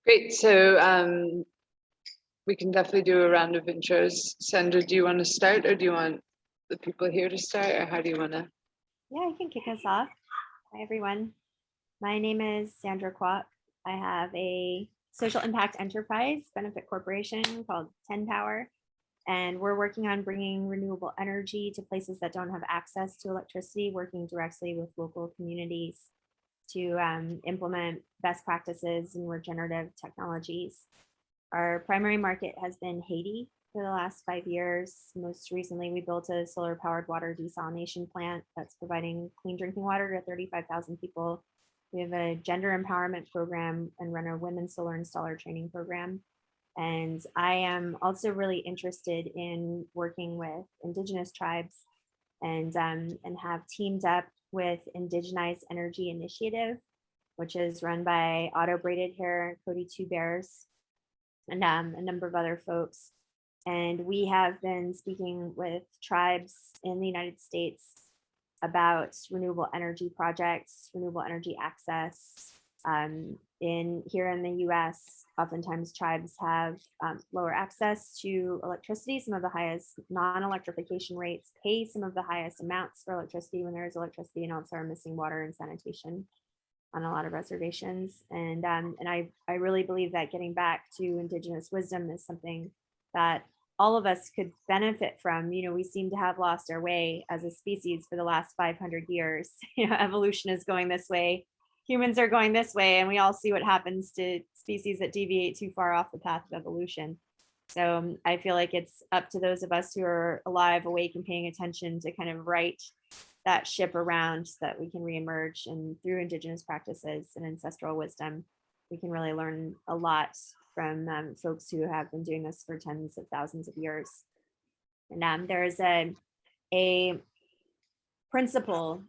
Great. So we can definitely do a round of intros. Sandra, do you want to start, or do you want the people here to start, or how do you want to? Yeah, I can kick us off. Hi, everyone. My name is Sandra Kwak. I have a social impact enterprise benefit corporation called 10 Power, and we're working on bringing renewable energy to places that don't have access to electricity, working directly with local communities to implement best practices in regenerative technologies. Our primary market has been Haiti for the last 5 years. Most recently, we built a solar powered water desalination plant that's providing clean drinking water to 35,000 people. We have a gender empowerment program and run a women's solar installer training program. And I am also really interested in working with Indigenous tribes and have teamed up with Indigenize Energy Initiative, which is run by Auto Braided Hair, Cody Two Bears, and a number of other folks. And we have been speaking with tribes in the United States about renewable energy projects, renewable energy access. Here in the US, oftentimes tribes have lower access to electricity, some of the highest non-electrification rates, pay some of the highest amounts for electricity when there is electricity, and also are missing water and sanitation on a lot of reservations. And I really believe that getting back to Indigenous wisdom is something that all of us could benefit from. You know, we seem to have lost our way as a species for the last 500 years. You know, evolution is going this way, humans are going this way, and we all see what happens to species that deviate too far off the path of evolution. So I feel like it's up to those of us who are alive, awake, and paying attention to kind of right that ship around so that we can reemerge. And through Indigenous practices and ancestral wisdom, we can really learn a lot from folks who have been doing this for tens of thousands of years. And there's a principle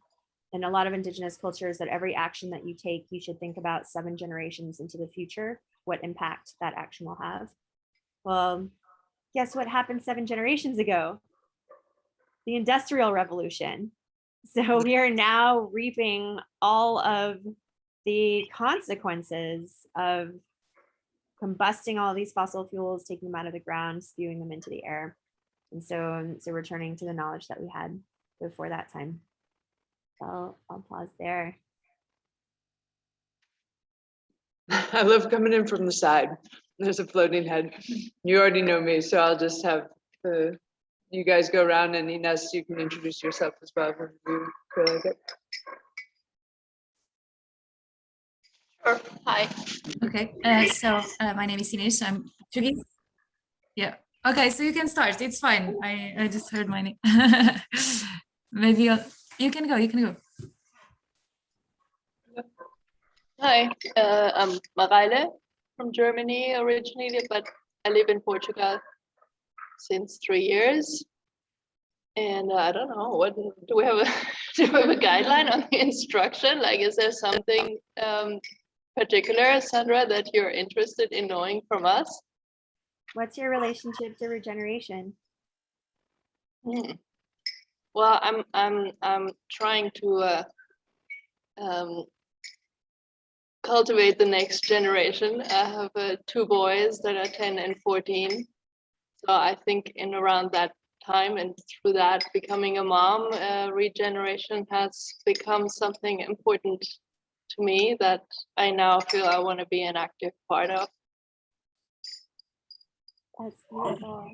in a lot of Indigenous cultures that every action that you take, you should think about 7 generations into the future, what impact that action will have. Well, guess what happened 7 generations ago? The Industrial Revolution. So we are now reaping all of the consequences of combusting all these fossil fuels, taking them out of the ground, spewing them into the air. And so returning to the knowledge that we had before that time. So I'll pause there. I love coming in from the side. There's a floating head. You already know me, so I'll just have you guys go around, and Ines, you can introduce yourself as well if you feel like it. Sure. Hi. Okay, my name is Ines. I'm Portuguese. Yeah. Okay, so you can start. It's fine. I just heard my name. Maybe you can go. You can go. Hi, I'm Mareile from Germany originally, but I live in Portugal since 3 years. And I don't know, what do we have a guideline on the instruction? Like, is there something particular, Sandra, that you're interested in knowing from us? What's your relationship to regeneration? Well, I'm trying to cultivate the next generation. I have 2 boys that are 10 and 14. So I think in around that time and through that becoming a mom, regeneration has become something important to me that I now feel I want to be an active part of. That's beautiful.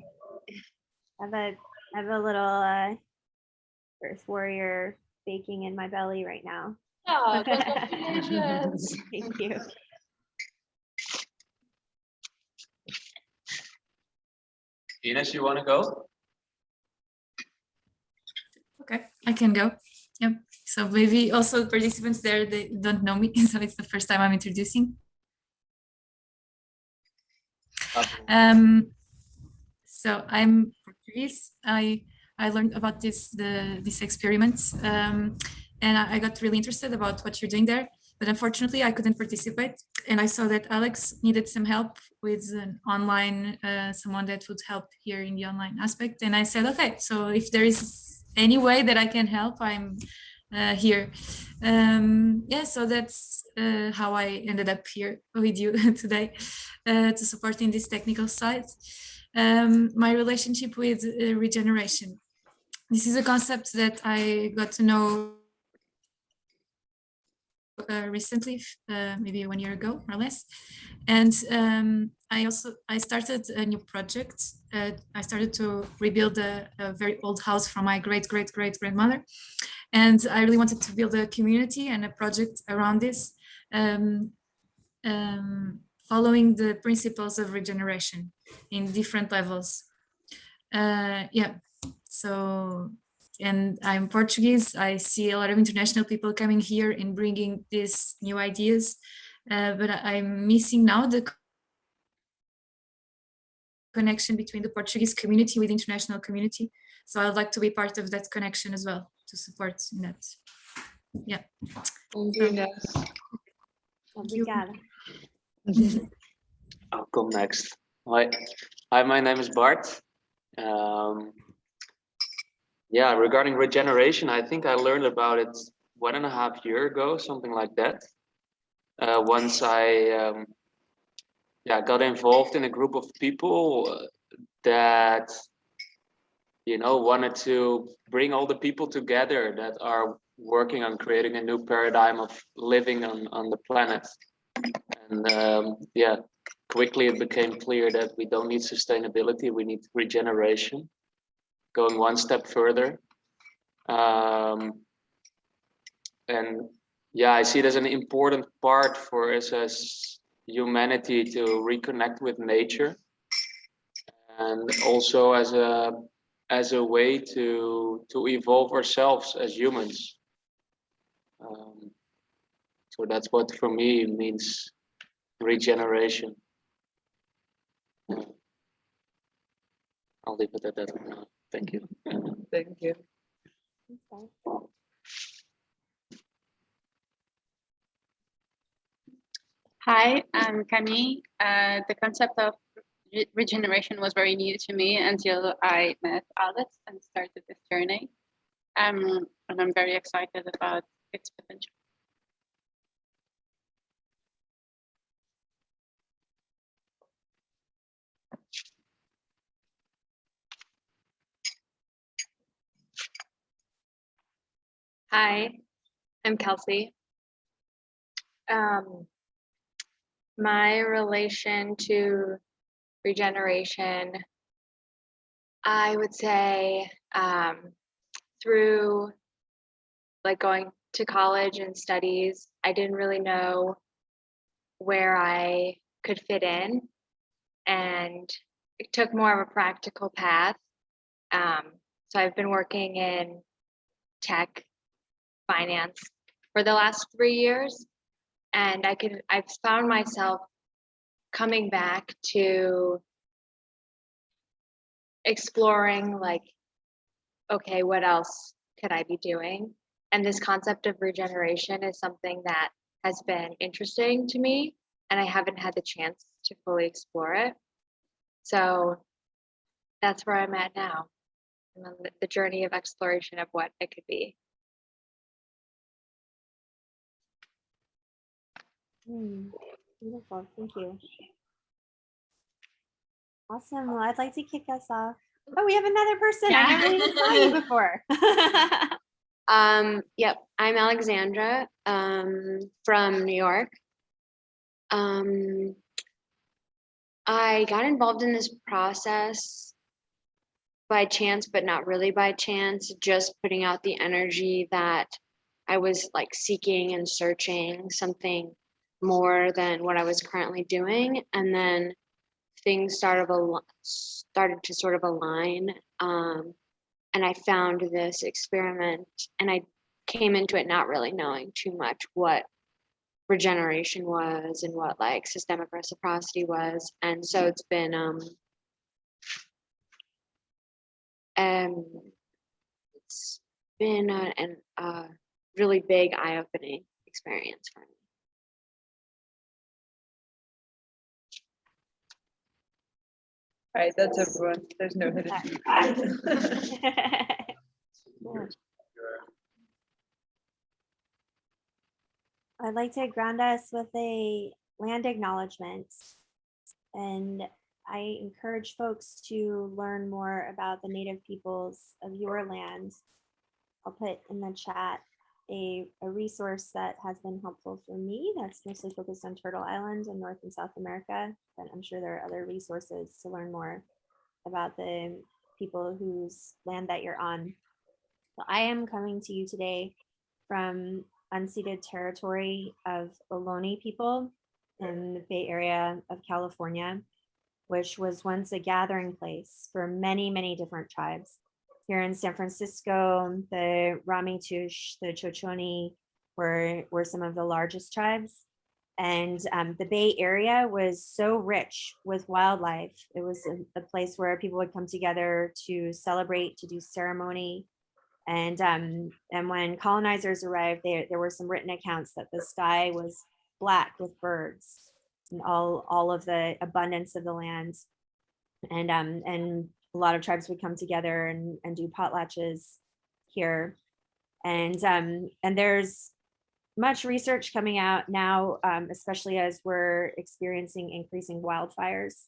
I have a little Earth Warrior baking in my belly right now. Oh, congratulations. Thank you. Ines, you want to go? Okay, I can go. Yep. So maybe also participants there, they don't know me, so it's the first time I'm introducing. So I'm Portuguese. I learned about these experiments, and I got really interested about what you're doing there. But unfortunately, I couldn't participate. And I saw that Alex needed some help with an online, someone that would help here in the online aspect. And I said, okay, so if there is any way that I can help, I'm here. Yeah, so that's how I ended up here with you today to supporting this technical side. My relationship with regeneration. This is a concept that I got to know recently, maybe 1 year ago, more or less. And I started a new project. I started to rebuild a very old house from my great grandmother. And I really wanted to build a community and a project around this, following the principles of regeneration in different levels. Yeah, so, and I'm Portuguese. I see a lot of international people coming here and bringing these new ideas, but I'm missing now the connection between the Portuguese community with the international community. So I'd like to be part of that connection as well, to support in that. Yeah. Obrigada. I'll come next. Hi, my name is Bart. Yeah, regarding regeneration, I think I learned about it 1.5 years ago, something like that. Once I got involved in a group of people that wanted to bring all the people together that are working on creating a new paradigm of living on the planet. And quickly it became clear that we don't need sustainability, we need regeneration. Going one step further. And yeah, I see it as an important part for us as humanity to reconnect with nature, and also as a way to evolve ourselves as humans. So that's what for me means regeneration. I'll leave it at that for now. Thank you. Thank you. Hi, I'm Camille. The concept of regeneration was very new to me until I met Alice and started this journey. And I'm very excited about its potential. Hi, I'm Kelsey. My relation to regeneration, I would say through like going to college and studies, I didn't really know where I could fit in, and it took more of a practical path. So I've been working in tech finance for the last 3 years, and I've found myself coming back to exploring like, okay, what else could I be doing? And this concept of regeneration is something that has been interesting to me, and I haven't had the chance to fully explore it. So that's where I'm at now. I'm on the journey of exploration of what it could be. Beautiful, thank you. Awesome. Well, I'd like to kick us off. Oh, we have another person. I never even saw you before. Yep, I'm Alexandra from New York. I got involved in this process by chance, but not really by chance, just putting out the energy that I was like seeking and searching something more than what I was currently doing. And then things started to sort of align. And I found this experiment, and I came into it not really knowing too much what regeneration was and what like systemic reciprocity was. And so it's been a really big eye-opening experience for me. All right, that's everyone. There's no hidden. I'd like to ground us with a land acknowledgement. And I encourage folks to learn more about the native peoples of your land. I'll put in the chat a resource that has been helpful for me that's mostly focused on Turtle Island in North and South America, but I'm sure there are other resources to learn more about the people whose land that you're on. So I am coming to you today from unceded territory of Ohlone people in the Bay Area of California, which was once a gathering place for many, many different tribes. Here in San Francisco, the Ramaytush, the Chochoni were some of the largest tribes. And the Bay Area was so rich with wildlife. It was a place where people would come together to celebrate, to do ceremony. And when colonizers arrived, there were some written accounts that the sky was black with birds and all of the abundance of the land. And a lot of tribes would come together and do potlatches here. And there's much research coming out now, especially as we're experiencing increasing wildfires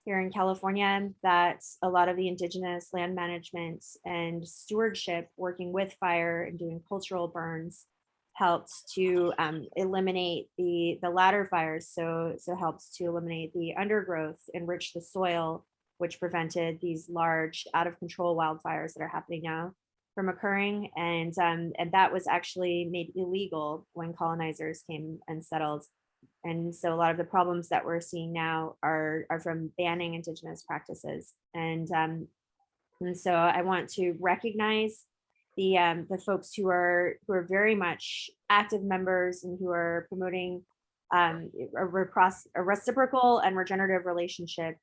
here in California, that a lot of the indigenous land management and stewardship working with fire and doing cultural burns helped to eliminate the latter fires. So helps to eliminate the undergrowth, enrich the soil, which prevented these large out of control wildfires that are happening now from occurring. And that was actually made illegal when colonizers came and settled. And so a lot of the problems that we're seeing now are from banning indigenous practices. And so I want to recognize the folks who are very much active members and who are promoting a reciprocal and regenerative relationship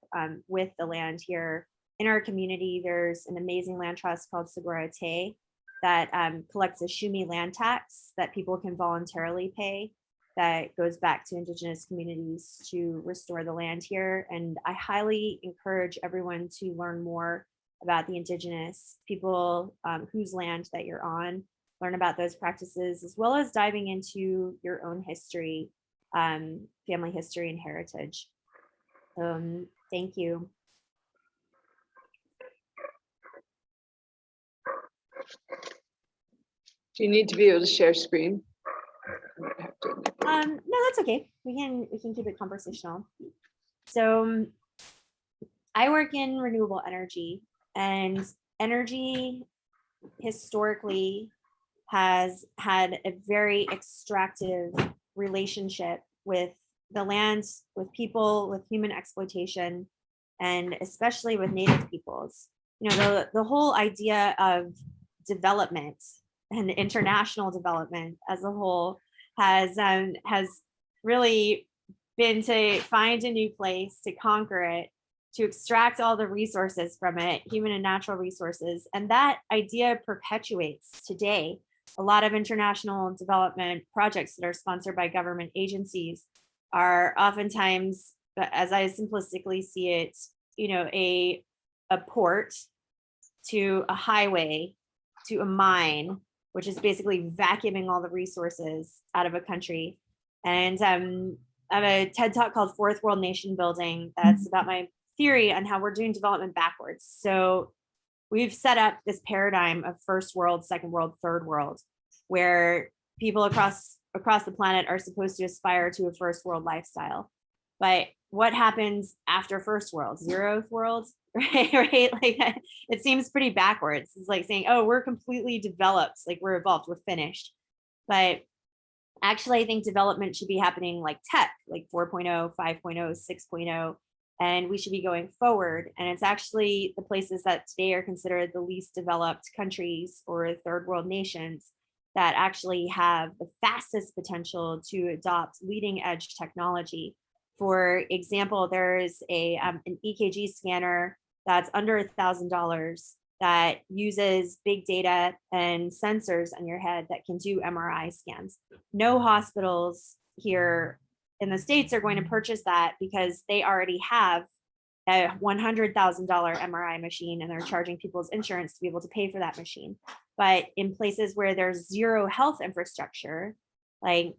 with the land here in our community. There's an amazing land trust called Segura Te that collects a Shumi land tax that people can voluntarily pay that goes back to indigenous communities to restore the land here. And I highly encourage everyone to learn more about the indigenous people whose land that you're on, learn about those practices, as well as diving into your own history, family history and heritage. Thank you. Do you need to be able to share screen? No, that's okay. We can keep it conversational. So I work in renewable energy, and energy historically has had a very extractive relationship with the land, with people, with human exploitation, and especially with native peoples. You know, the whole idea of development and international development as a whole has really been to find a new place, to conquer it, to extract all the resources from it, human and natural resources. And that idea perpetuates today. A lot of international development projects that are sponsored by government agencies are oftentimes, as I simplistically see it, you know, a port to a highway to a mine, which is basically vacuuming all the resources out of a country. And I have a TED Talk called Fourth World Nation Building that's about my theory on how we're doing development backwards. So we've set up this paradigm of first world, second world, third world, where people across the planet are supposed to aspire to a first world lifestyle. But what happens after first world? Zeroth world, right? Like it seems pretty backwards. It's like saying, oh, we're completely developed, like we're evolved, we're finished. But actually, I think development should be happening like tech, like 4.0, 5.0, 6.0, and we should be going forward. And it's actually the places that today are considered the least developed countries or third world nations that actually have the fastest potential to adopt leading edge technology. For example, there's an EKG scanner that's under $1,000 that uses big data and sensors on your head that can do MRI scans. No hospitals here in the States are going to purchase that because they already have a $100,000 MRI machine and they're charging people's insurance to be able to pay for that machine. But in places where there's zero health infrastructure, like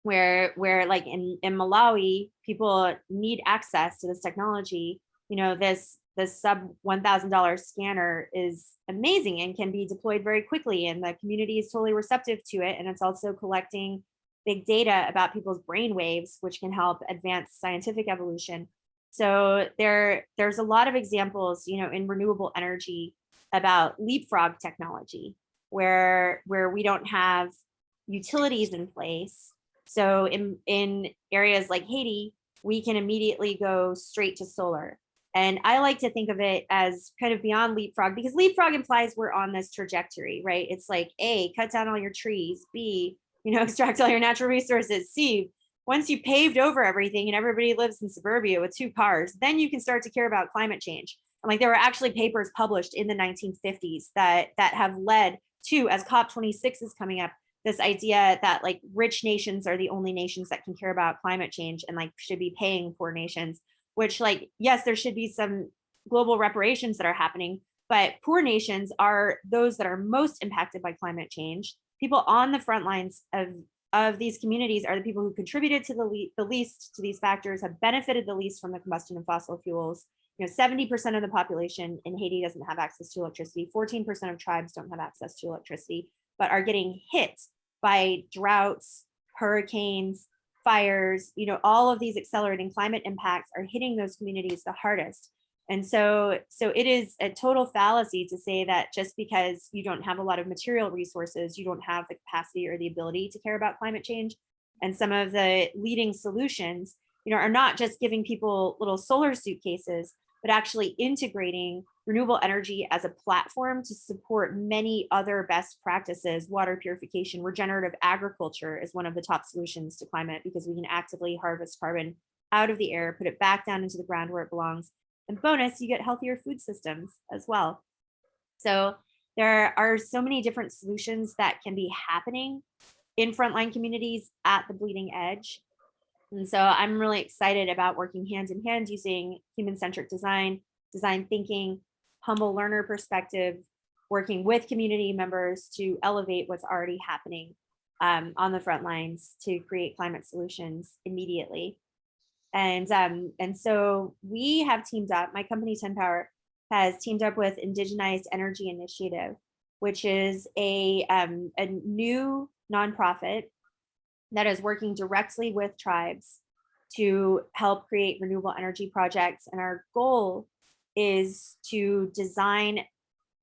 where like in Malawi, people need access to this technology. You know, this sub $1,000 scanner is amazing and can be deployed very quickly, and the community is totally receptive to it. And it's also collecting big data about people's brain waves, which can help advance scientific evolution. So there's a lot of examples, you know, in renewable energy about leapfrog technology, where we don't have utilities in place. So in areas like Haiti, we can immediately go straight to solar. And I like to think of it as kind of beyond leapfrog, because leapfrog implies we're on this trajectory, right? It's like A, cut down all your trees, B, you know, extract all your natural resources, C, once you paved over everything and everybody lives in suburbia with 2 cars, then you can start to care about climate change. And like there were actually papers published in the 1950s that have led to, as COP26 is coming up, this idea that like rich nations are the only nations that can care about climate change and like should be paying poor nations, which like, yes, there should be some global reparations that are happening, but poor nations are those that are most impacted by climate change. People on the front lines of these communities are the people who contributed to the least to these factors, have benefited the least from the combustion of fossil fuels. You know, 70% of the population in Haiti doesn't have access to electricity. 14% of tribes don't have access to electricity, but are getting hit by droughts, hurricanes, fires. You know, all of these accelerating climate impacts are hitting those communities the hardest. And so it is a total fallacy to say that just because you don't have a lot of material resources, you don't have the capacity or the ability to care about climate change. And some of the leading solutions, you know, are not just giving people little solar suitcases, but actually integrating renewable energy as a platform to support many other best practices. Water purification, regenerative agriculture is one of the top solutions to climate, because we can actively harvest carbon out of the air, put it back down into the ground where it belongs. And bonus, you get healthier food systems as well. So there are so many different solutions that can be happening in frontline communities at the bleeding edge. And so I'm really excited about working hand in hand using human-centric design, design thinking, humble learner perspective, working with community members to elevate what's already happening on the front lines to create climate solutions immediately. And so we have teamed up, my company 10 Power has teamed up with Indigenize Energy Initiative, which is a new nonprofit that is working directly with tribes to help create renewable energy projects. And our goal is to design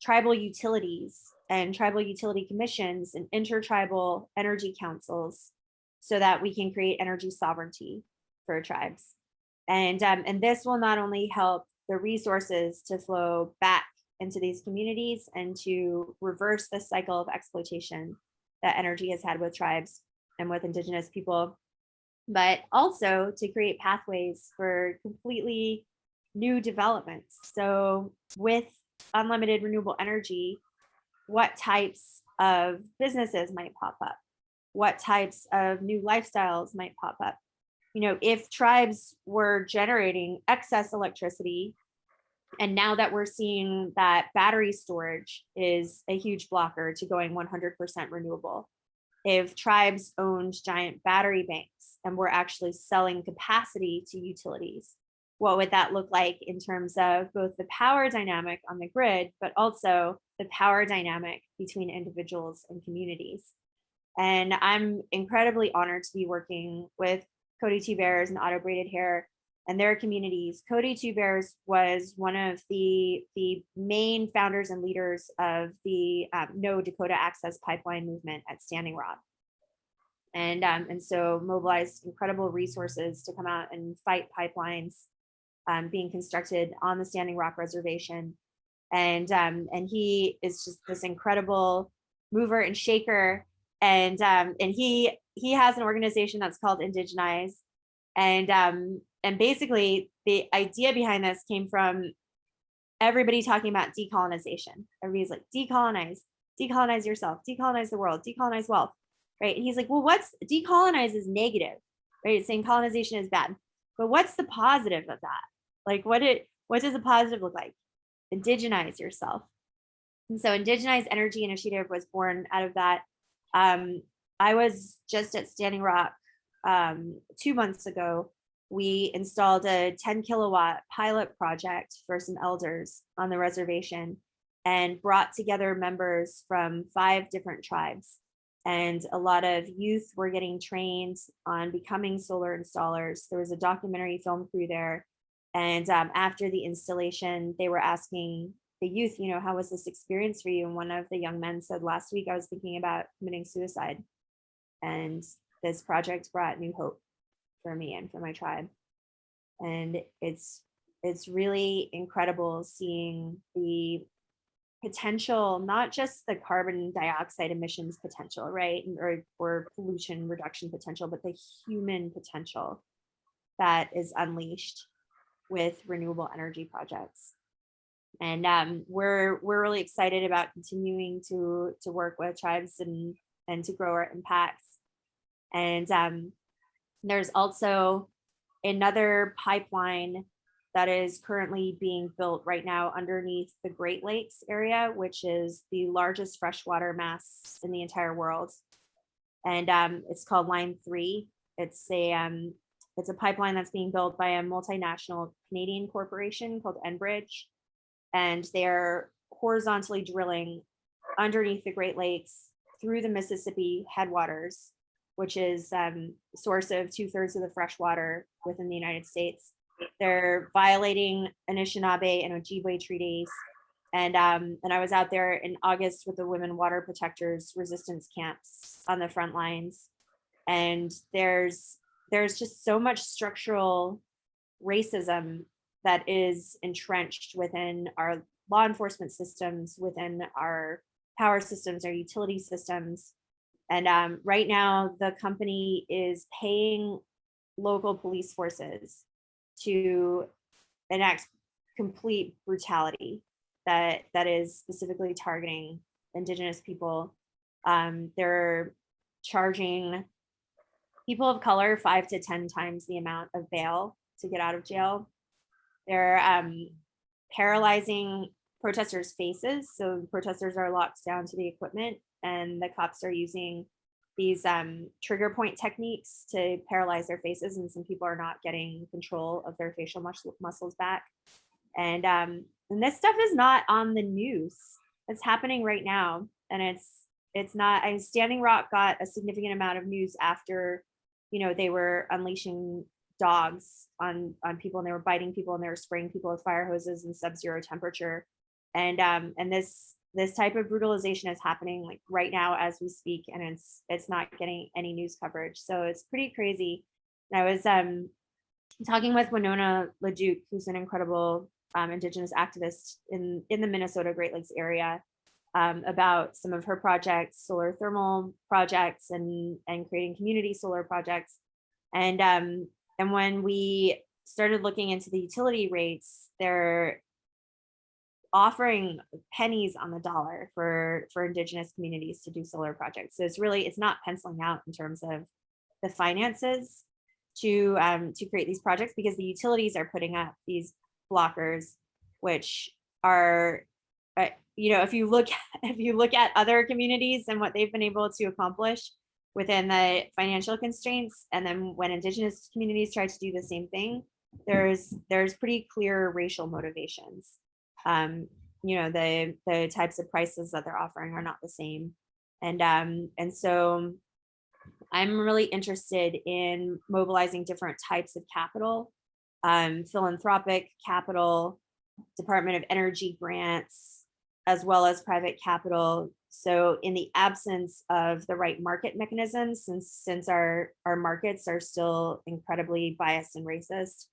tribal utilities and tribal utility commissions and intertribal energy councils so that we can create energy sovereignty for tribes. And this will not only help the resources to flow back into these communities and to reverse the cycle of exploitation that energy has had with tribes and with indigenous people, but also to create pathways for completely new developments. So with unlimited renewable energy, what types of businesses might pop up? What types of new lifestyles might pop up? You know, if tribes were generating excess electricity, and now that we're seeing that battery storage is a huge blocker to going 100% renewable, if tribes owned giant battery banks and were actually selling capacity to utilities, what would that look like in terms of both the power dynamic on the grid, but also the power dynamic between individuals and communities? And I'm incredibly honored to be working with Cody Two Bears and Auto Braided Hair and their communities. Cody Two Bears was one of the main founders and leaders of the No Dakota Access Pipeline movement at Standing Rock. And so mobilized incredible resources to come out and fight pipelines being constructed on the Standing Rock Reservation. And he is just this incredible mover and shaker. And he has an organization that's called Indigenize. And basically the idea behind this came from everybody talking about decolonization. Everybody's like, decolonize yourself, decolonize the world, decolonize wealth, right? And he's like, well, what's decolonize is negative, right? It's saying colonization is bad, but what's the positive of that? Like, what does a positive look like? Indigenize yourself. And so Indigenize Energy Initiative was born out of that. I was just at Standing Rock 2 months ago, we installed a 10 kilowatt pilot project for some elders on the reservation and brought together members from 5 different tribes. And a lot of youth were getting trained on becoming solar installers. There was a documentary film crew there. And after the installation, they were asking the youth, you know, how was this experience for you? And one of the young men said, last week I was thinking about committing suicide. And this project brought new hope for me and for my tribe. And it's really incredible seeing the potential, not just the carbon dioxide emissions potential, right? Or pollution reduction potential, but the human potential that is unleashed with renewable energy projects. And we're really excited about continuing to work with tribes and to grow our impacts. And there's also another pipeline that is currently being built right now underneath the Great Lakes area, which is the largest freshwater mass in the entire world. And it's called Line 3. It's a pipeline that's being built by a multinational Canadian corporation called Enbridge. And they're horizontally drilling underneath the Great Lakes through the Mississippi headwaters, which is source of 2/3 of the fresh water within the United States. They're violating Anishinaabe and Ojibwe treaties. And I was out there in August with the Women Water Protectors resistance camps on the front lines. And there's just so much structural racism that is entrenched within our law enforcement systems, within our power systems, our utility systems. And right now, the company is paying local police forces to enact complete brutality that is specifically targeting Indigenous people. They're charging people of color 5 to 10 times the amount of bail to get out of jail. They're paralyzing protesters' faces. So protesters are locked down to the equipment, and the cops are using these trigger point techniques to paralyze their faces, and some people are not getting control of their facial muscles back. And this stuff is not on the news. It's happening right now, and it's not. Standing Rock got a significant amount of news after, they were unleashing dogs on people, and they were biting people, and they were spraying people with fire hoses in sub-zero temperature. And this type of brutalization is happening like right now as we speak, and it's not getting any news coverage. So it's pretty crazy. And I was talking with Winona LaDuke, who's an incredible Indigenous activist in the Minnesota Great Lakes area, about some of her projects, solar thermal projects, and creating community solar projects. And when we started looking into the utility rates, they're offering pennies on the dollar for Indigenous communities to do solar projects. So it's not penciling out in terms of the finances to create these projects, because the utilities are putting up these blockers, which are, if you look at other communities and what they've been able to accomplish within the financial constraints, and then when Indigenous communities try to do the same thing, there's pretty clear racial motivations. The types of prices that they're offering are not the same. And so I'm really interested in mobilizing different types of capital, philanthropic capital, Department of Energy grants, as well as private capital. So in the absence of the right market mechanisms, since our markets are still incredibly biased and racist,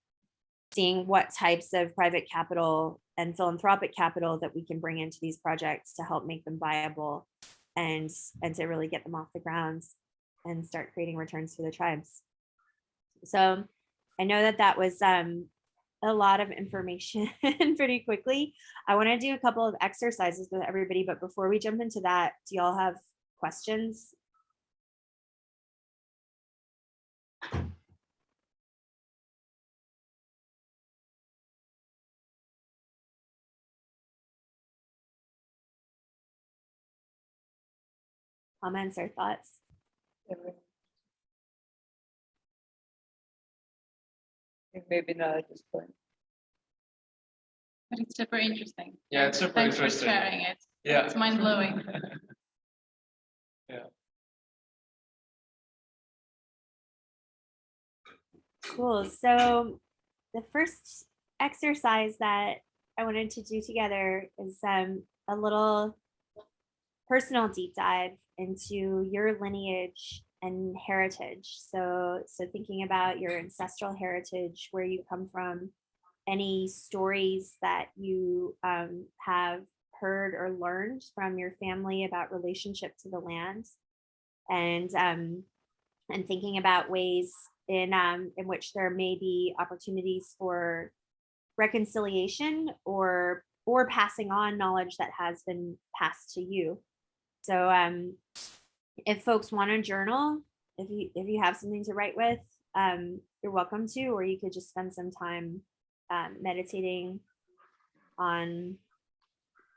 seeing what types of private capital and philanthropic capital that we can bring into these projects to help make them viable and to really get them off the ground and start creating returns for the tribes. So I know that was a lot of information pretty quickly. I want to do a couple of exercises with everybody, but before we jump into that, do y'all have questions? Comments or thoughts? Maybe not at this point. But it's super interesting. Yeah, it's super Thanks interesting. for sharing it. Yeah. It's mind blowing. Cool. So the first exercise that I wanted to do together is a little personal deep dive into your lineage and heritage. So thinking about your ancestral heritage, where you come from, any stories that you have heard or learned from your family about relationship to the land, and thinking about ways in which there may be opportunities for reconciliation or passing on knowledge that has been passed to you. So if folks want to journal, if you have something to write with, you're welcome to, or you could just spend some time meditating on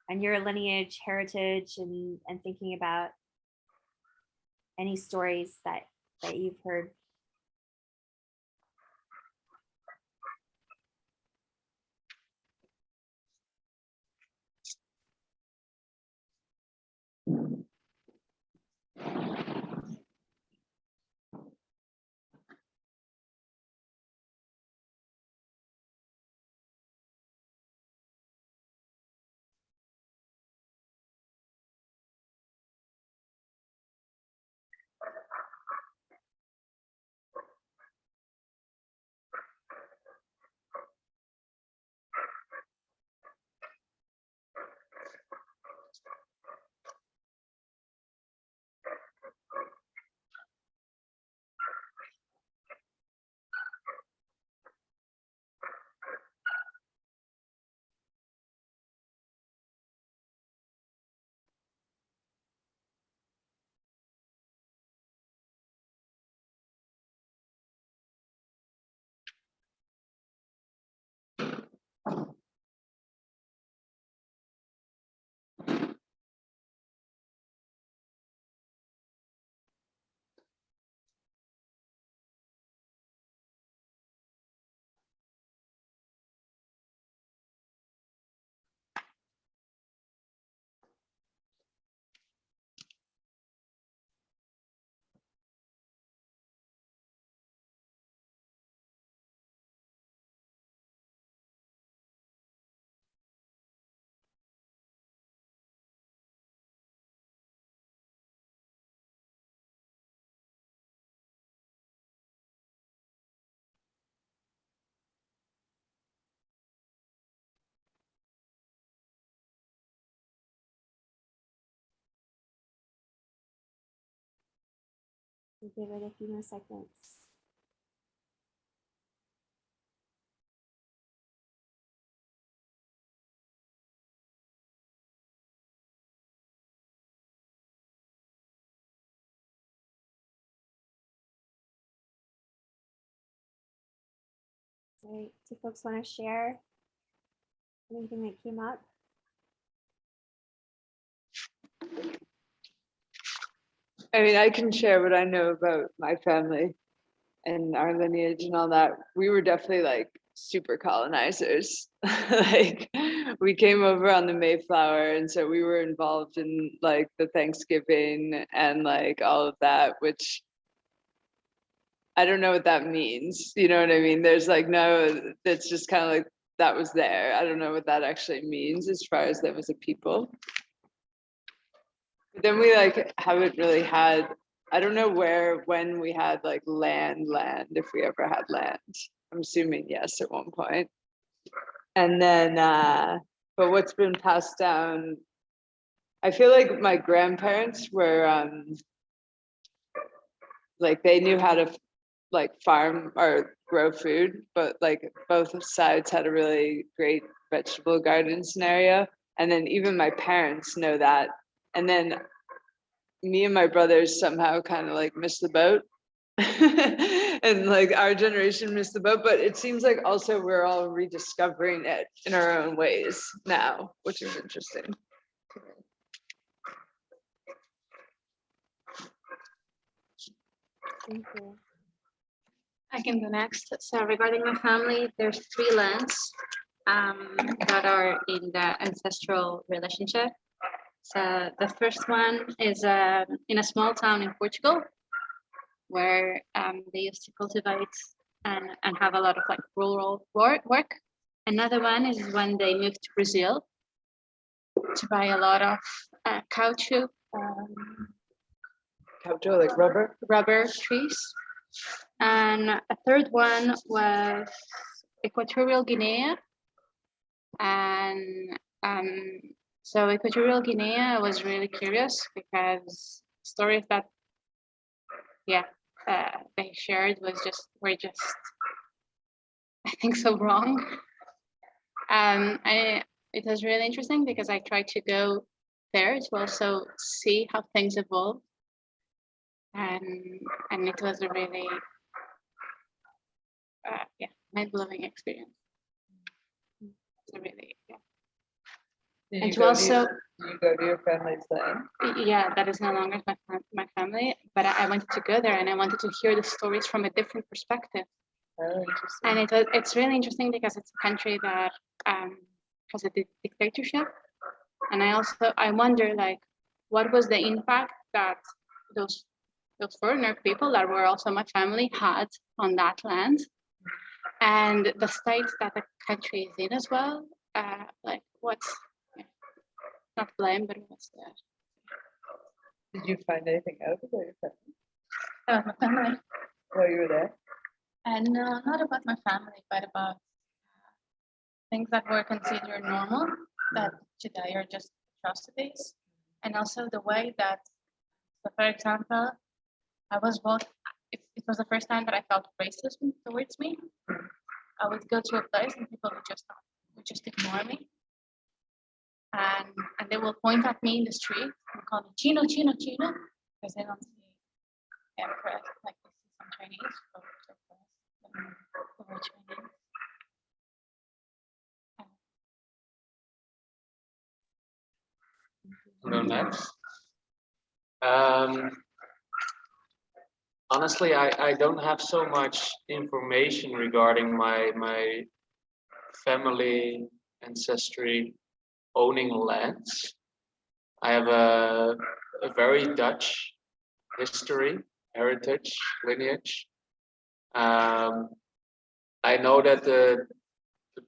your lineage, heritage, and thinking about any stories that you've heard. We'll give it a few more seconds. Right. Do folks want to share anything that came up? I mean, I can share what I know about my family and our lineage and all that. We were definitely like super colonizers. Like we came over on the Mayflower, and so we were involved in like the Thanksgiving and like all of that, which I don't know what that means. You know what I mean? There's like no, that's just kind of like that was there. I don't know what that actually means as far as them as a people. But then we like haven't really had, I don't know when we had like land, if we ever had land. I'm assuming yes at one point. And then, but what's been passed down, I feel like my grandparents were like they knew how to like farm or grow food, but like both sides had a really great vegetable garden scenario. And then even my parents know that. And then me and my brothers somehow kind of like missed the boat. And like our generation missed the boat, but it seems like also we're all rediscovering it in our own ways now, which is interesting. Thank you. I can go next. So regarding my family, there's 3 lands that are in the ancestral relationship. So the first one is in a small town in Portugal, where they used to cultivate and have a lot of like rural work. Another one is when they moved to Brazil to buy a lot of caoutchouc, Caoutchouc, like rubber. rubber trees. And a third one was Equatorial Guinea. And so Equatorial Guinea, I was really curious because stories that, they shared were just, I think, so wrong. It was really interesting because I tried to go there to also see how things evolve. And it was a really mind-blowing experience. It's a really Did And you to go also- you go to your family's land? that is no longer my family, but I wanted to go there and I wanted to hear the stories from a different perspective. Oh, interesting. And it's really interesting because it's a country that has a dictatorship, and I wonder, like, what was the impact that those foreigner people that were also my family had on that land, and the state that the country is in as well. Like, what's not blame, but what's that? Did you find anything out about your family My family. while you were there? And not about my family, but about things that were considered normal that today are just atrocities. And also the way that, so for example, I was both, it was the first time that I felt racism towards me. I would go to a place and people would just ignore me. And they will point at me in the street and call me Chino, Chino, Chino, because they don't see Empress, like they see some Chinese who were Chinese. Go next. Honestly, I don't have so much information regarding my family ancestry owning lands. I have a very Dutch history, heritage, lineage. I know that the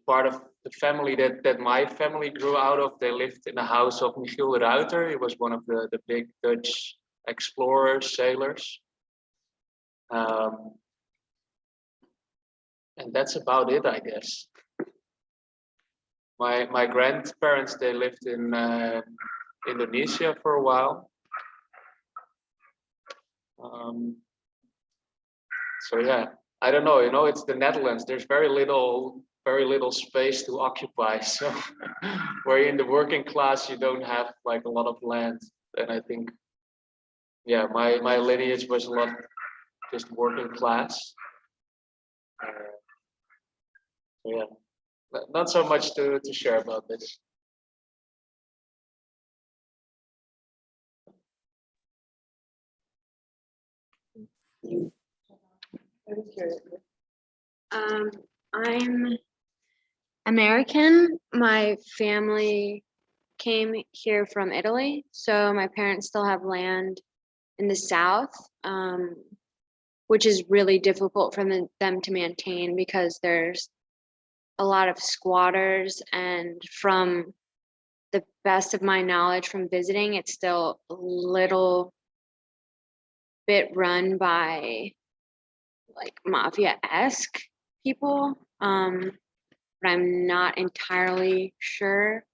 part of the family that my family grew out of, they lived in the house of Michiel de Ruiter. He was one of the big Dutch explorers, sailors. And that's about it, I guess. My grandparents, they lived in Indonesia for a while. So yeah, I don't know, it's the Netherlands. There's very little space to occupy. So where you're in the working class, you don't have like a lot of land. And I think, yeah, my lineage was a lot just working class. So yeah, not so much to share about this. I'm American. My family came here from Italy, so my parents still have land in the South, which is really difficult for them to maintain because there's a lot of squatters, and from the best of my knowledge from visiting, it's still a little bit run by like mafia-esque people, but I'm not entirely sure.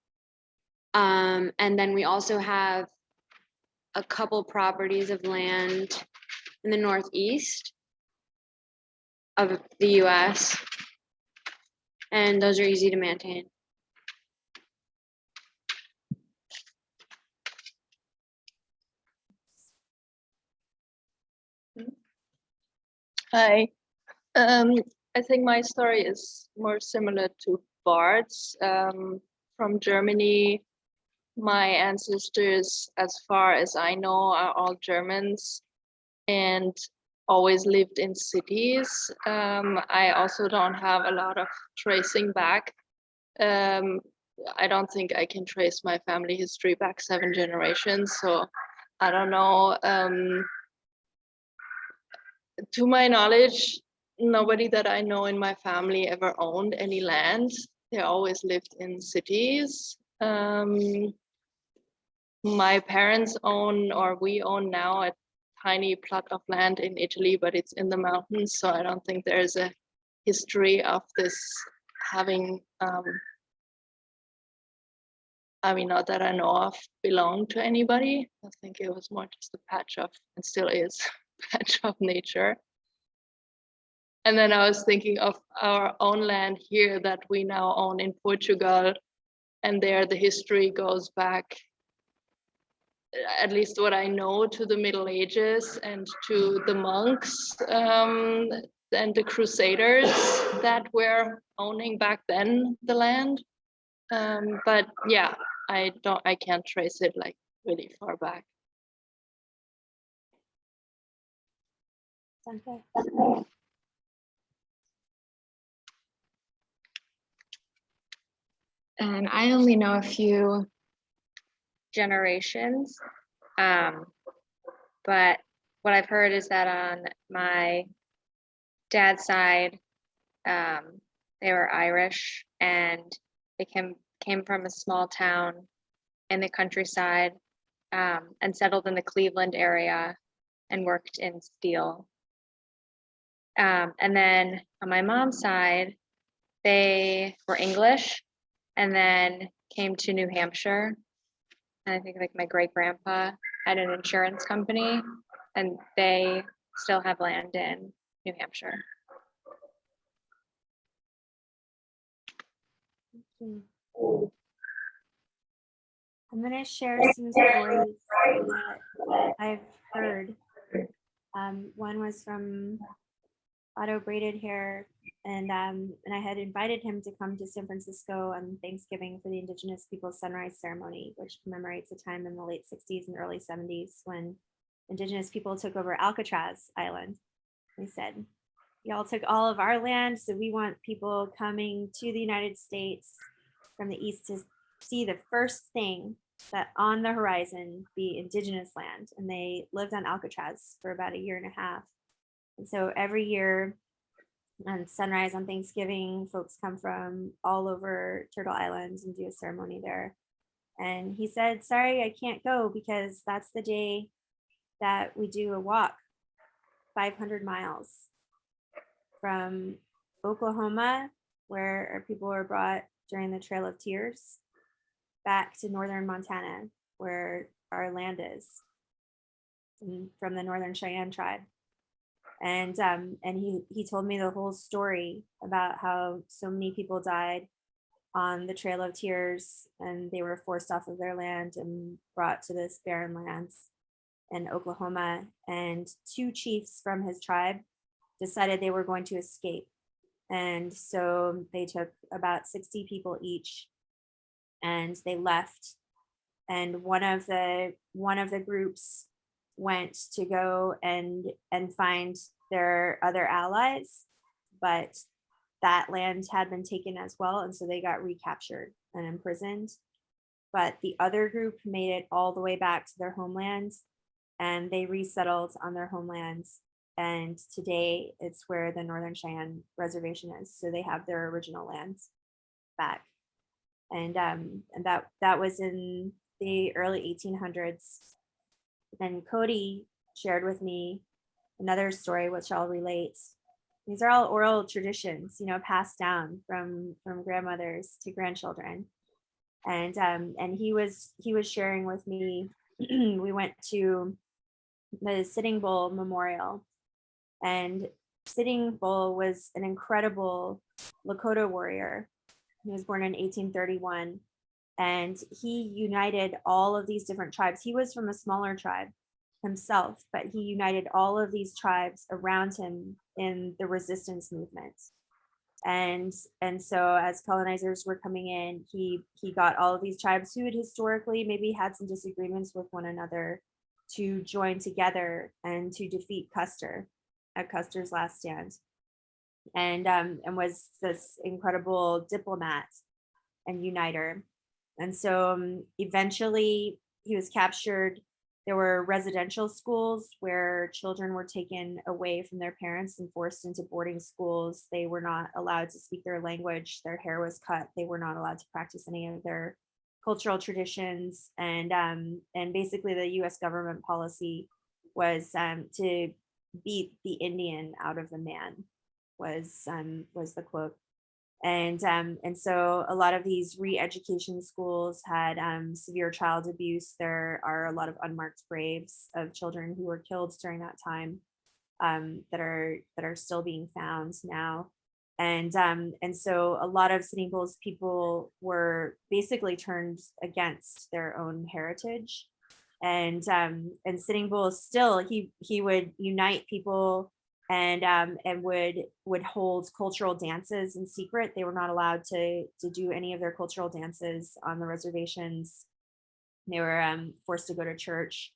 And then we also have a couple properties of land in the Northeast of the US, and those are easy to maintain. Hi. I think my story is more similar to Bart's. From Germany, my ancestors, as far as I know, are all Germans. And always lived in cities. I also don't have a lot of tracing back. I don't think I can trace my family history back 7 generations, so I don't know. To my knowledge, nobody that I know in my family ever owned any land. They always lived in cities. My parents own, or we own now, a tiny plot of land in Italy, but it's in the mountains, so I don't think there's a history of this having, I mean, not that I know of, belonged to anybody. I think it was more just a patch of, and still is, patch of nature. And then I was thinking of our own land here that we now own in Portugal, and there the history goes back, at least what I know, to the Middle Ages and to the monks and the Crusaders that were owning back then the land. But yeah, I can't trace it like really far back. Sandra? And I only know a few generations, but what I've heard is that on my dad's side, they were Irish, and they came from a small town in the countryside, and settled in the Cleveland area and worked in steel. And then on my mom's side, they were English and then came to New Hampshire. And I think like my great grandpa had an insurance company, and they still have land in New Hampshire. I'm going to share some stories that I've heard. One was from Otto Braided Hair, and I had invited him to come to San Francisco on Thanksgiving for the Indigenous Peoples Sunrise Ceremony, which commemorates a time in the late 60s and early 70s when Indigenous people took over Alcatraz Island. They said, y'all took all of our land, so we want people coming to the United States from the east to see the first thing that on the horizon be indigenous land. And they lived on Alcatraz for about 1.5 years. And so every year on sunrise on Thanksgiving, folks come from all over Turtle Island and do a ceremony there. And he said, sorry, I can't go because that's the day that we do a walk 500 miles from Oklahoma, where our people were brought during the Trail of Tears, back to northern Montana, where our land is, from the Northern Cheyenne tribe. And he told me the whole story about how so many people died on the Trail of Tears, and they were forced off of their land and brought to this barren lands in Oklahoma. And 2 chiefs from his tribe decided they were going to escape. And so they took about 60 people each, and they left. And one of the groups went to go and find their other allies, but that land had been taken as well, and so they got recaptured and imprisoned. But the other group made it all the way back to their homelands, and they resettled on their homelands. And today it's where the Northern Cheyenne Reservation is. So they have their original lands back. And that was in the early 1800s. Then Cody shared with me another story, which I'll relate. These are all oral traditions, passed down from grandmothers to grandchildren. And he was sharing with me, we went to the Sitting Bull Memorial, and Sitting Bull was an incredible Lakota warrior. He was born in 1831, and he united all of these different tribes. He was from a smaller tribe himself, but he united all of these tribes around him in the resistance movement. And so as colonizers were coming in, he got all of these tribes who had historically maybe had some disagreements with one another to join together and to defeat Custer. at Custer's last stand, and was this incredible diplomat and uniter. And so eventually he was captured. There were residential schools where children were taken away from their parents and forced into boarding schools. They were not allowed to speak their language. Their hair was cut. They were not allowed to practice any of their cultural traditions. And basically the US government policy was to beat the Indian out of the man, was the quote. And so a lot of these re-education schools had severe child abuse. There are a lot of unmarked graves of children who were killed during that time that are still being found now. And so a lot of Sitting Bull's people were basically turned against their own heritage. And Sitting Bull still, he would unite people and would hold cultural dances in secret. They were not allowed to do any of their cultural dances on the reservations. They were forced to go to church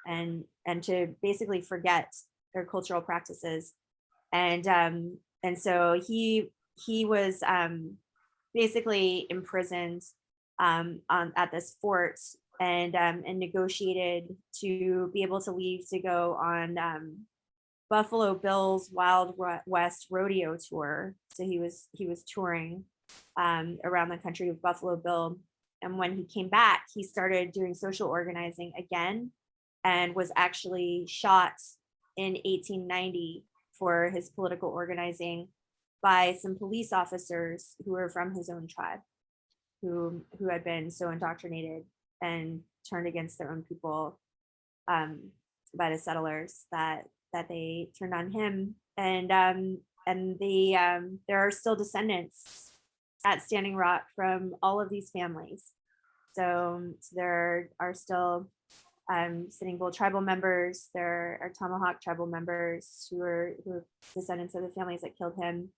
and to basically forget their cultural practices. And so he was basically imprisoned at this fort and negotiated to be able to leave to go on Buffalo Bill's Wild West Rodeo tour. So he was touring around the country with Buffalo Bill. And when he came back, he started doing social organizing again and was actually shot in 1890 for his political organizing by some police officers who were from his own tribe, who had been so indoctrinated and turned against their own people by the settlers that they turned on him. And there are still descendants at Standing Rock from all of these families. So there are still Sitting Bull tribal members. There are Tomahawk tribal members who are descendants of the families that killed him.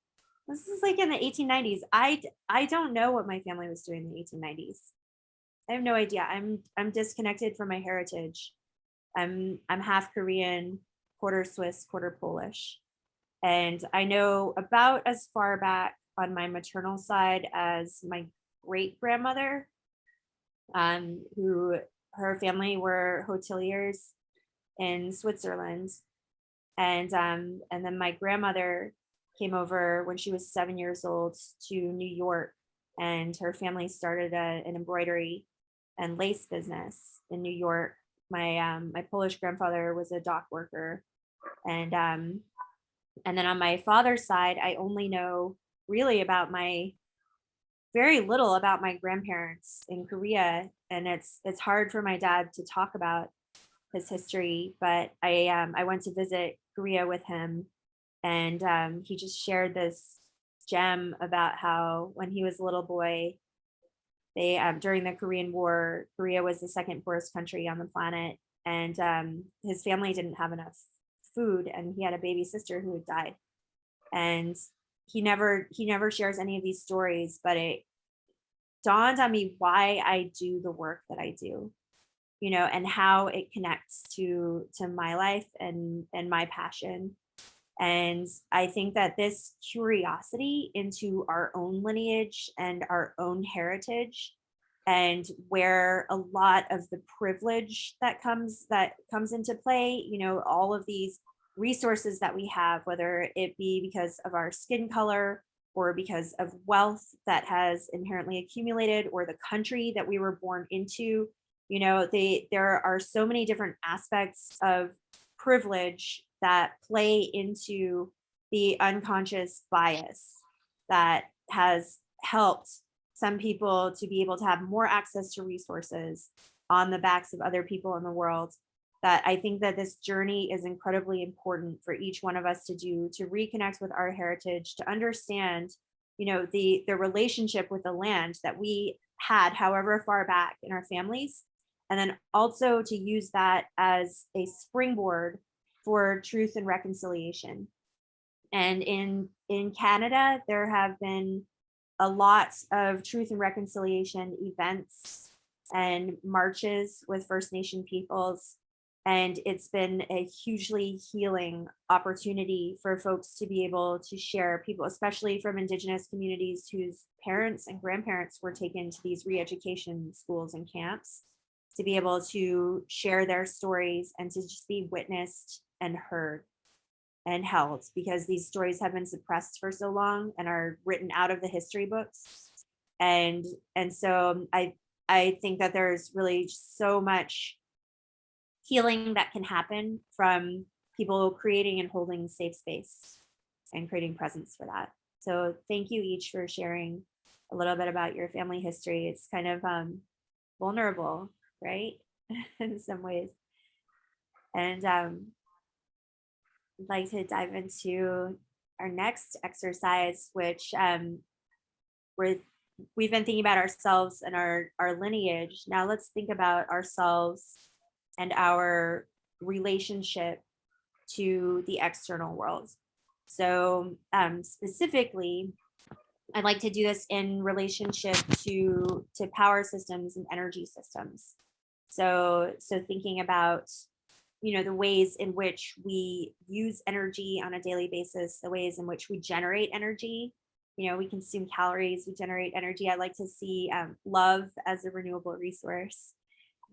This is like in the 1890s. I don't know what my family was doing in the 1890s. I have no idea. I'm disconnected from my heritage. I'm half Korean, quarter Swiss, quarter Polish. And I know about as far back on my maternal side as my great grandmother, who her family were hoteliers in Switzerland. And then my grandmother came over when she was 7 years old to New York, and her family started an embroidery and lace business in New York. My Polish grandfather was a dock worker. And then on my father's side, I only know really very little about my grandparents in Korea. And it's hard for my dad to talk about his history, but I went to visit Korea with him, and he just shared this gem about how when he was a little boy, they during the Korean War, Korea was the second poorest country on the planet, and his family didn't have enough food, and he had a baby sister who had died. And he never shares any of these stories, but it dawned on me why I do the work that I do, and how it connects to my life and my passion. And I think that this curiosity into our own lineage and our own heritage, and where a lot of the privilege that comes into play, all of these resources that we have, whether it be because of our skin color or because of wealth that has inherently accumulated, or the country that we were born into, there are so many different aspects of privilege that play into the unconscious bias that has helped some people to be able to have more access to resources on the backs of other people in the world. That I think that this journey is incredibly important for each one of us to do, to reconnect with our heritage, to understand, the relationship with the land that we had, however far back in our families, and then also to use that as a springboard for truth and reconciliation. And in Canada, there have been a lot of truth and reconciliation events and marches with First Nation peoples. And it's been a hugely healing opportunity for folks to be able to share, people, especially from Indigenous communities whose parents and grandparents were taken to these re-education schools and camps, to be able to share their stories and to just be witnessed and heard and held, because these stories have been suppressed for so long and are written out of the history books. And so I think that there's really so much healing that can happen from people creating and holding safe space and creating presence for that. So thank you each for sharing a little bit about your family history. It's kind of vulnerable, right? In some ways. And I'd like to dive into our next exercise, which we've been thinking about ourselves and our lineage. Now let's think about ourselves and our relationship to the external world. So specifically, I'd like to do this in relationship to power systems and energy systems. So thinking about, the ways in which we use energy on a daily basis, the ways in which we generate energy. We consume calories, we generate energy. I like to see love as a renewable resource.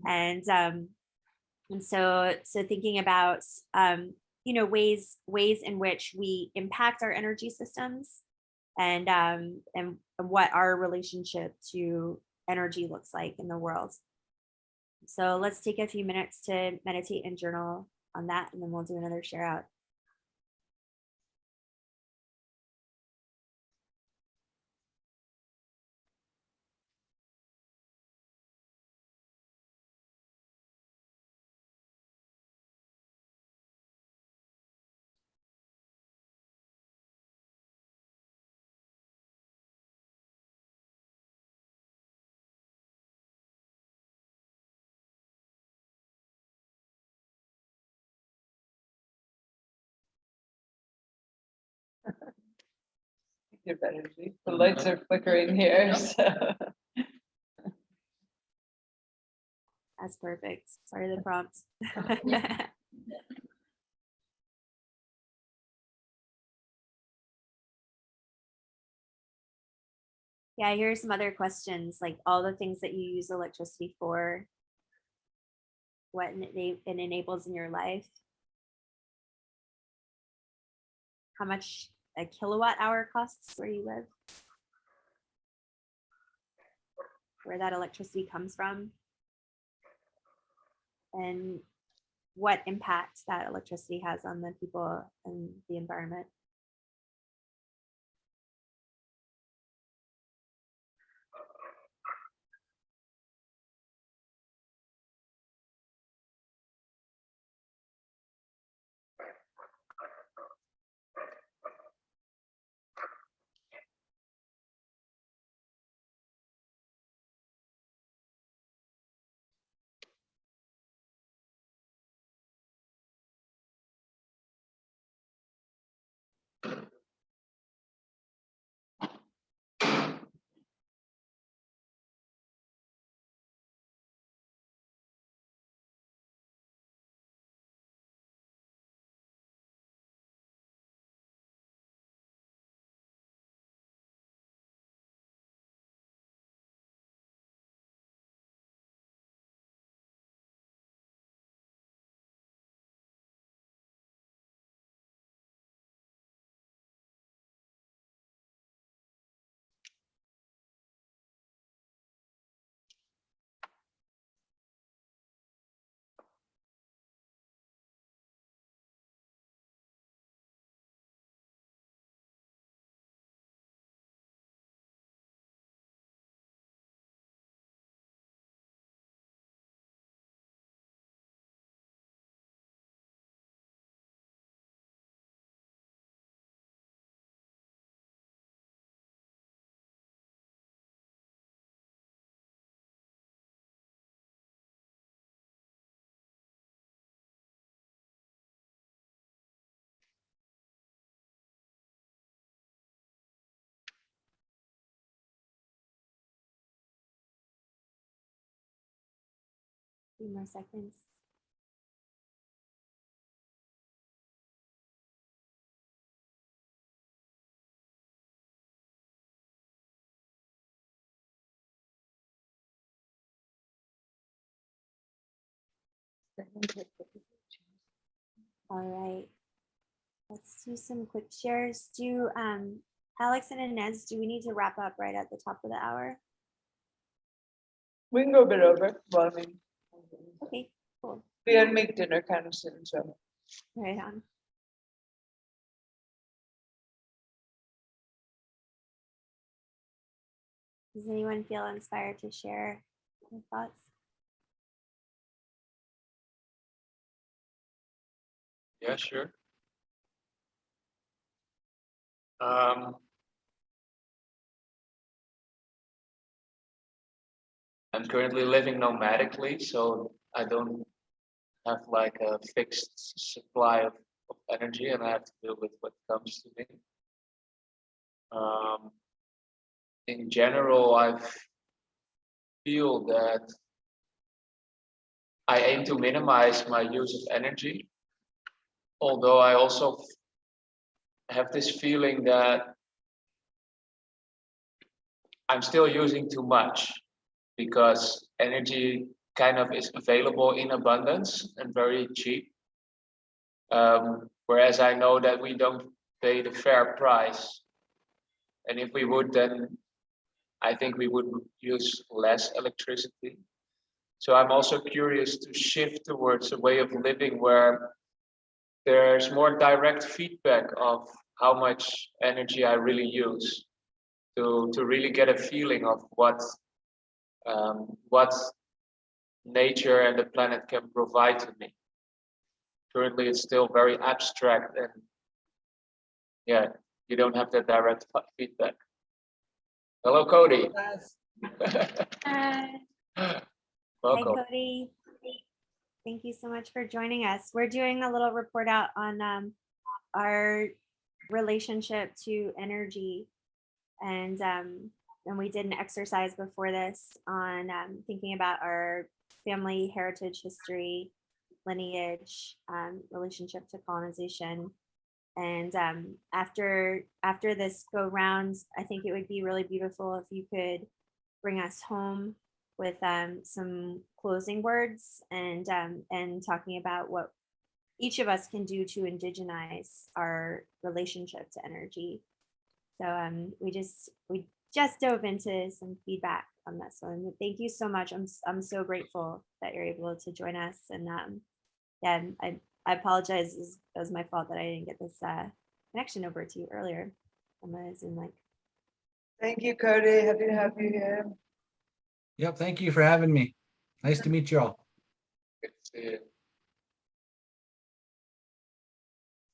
And so thinking about ways in which we impact our energy systems, and what our relationship to energy looks like in the world. So let's take a few minutes to meditate and journal on that, and then we'll do another share out. Good energy. The lights are flickering here, so. That's perfect. Sorry, the prompt. Yeah, here's some other questions, like all the things that you use electricity for, what it enables in your life, how much a kilowatt hour costs where you live, where that electricity comes from, and what impact that electricity has on the people and the environment. Few more seconds. All right. Let's do some quick shares. Do Alex and Inez, do we need to wrap up right at the top of the hour? We can go a bit over. Well, I mean, Okay, cool. we gotta make dinner kind of soon, so. Right on. Does anyone feel inspired to share their thoughts? Yeah, sure. I'm currently living nomadically, so I don't have like a fixed supply of energy, and I have to deal with what comes to me. In general, I feel that I aim to minimize my use of energy, although I also have this feeling that I'm still using too much, because energy kind of is available in abundance and very cheap. Whereas I know that we don't pay the fair price. And if we would, then I think we would use less electricity. So I'm also curious to shift towards a way of living where there's more direct feedback of how much energy I really use, to really get a feeling of what nature and the planet can provide to me. Currently, it's still very abstract, and yeah, you don't have that direct feedback. Hello, Cody. Hi. Welcome. Hi, Cody. Thank you so much for joining us. We're doing a little report out on our relationship to energy, and we did an exercise before this on thinking about our family heritage, history, lineage, relationship to colonization. And after this go round, I think it would be really beautiful if you could bring us home with some closing words and talking about what each of us can do to indigenize our relationship to energy. So we just dove into some feedback on this one. Thank you so much. I'm so grateful that you're able to join us. And yeah, I apologize. It was my fault that I didn't get this connection over to you earlier on the Zoom link. Thank you, Cody. Happy to have you here. Yep, thank you for having me. Nice to meet you all. Good to see you.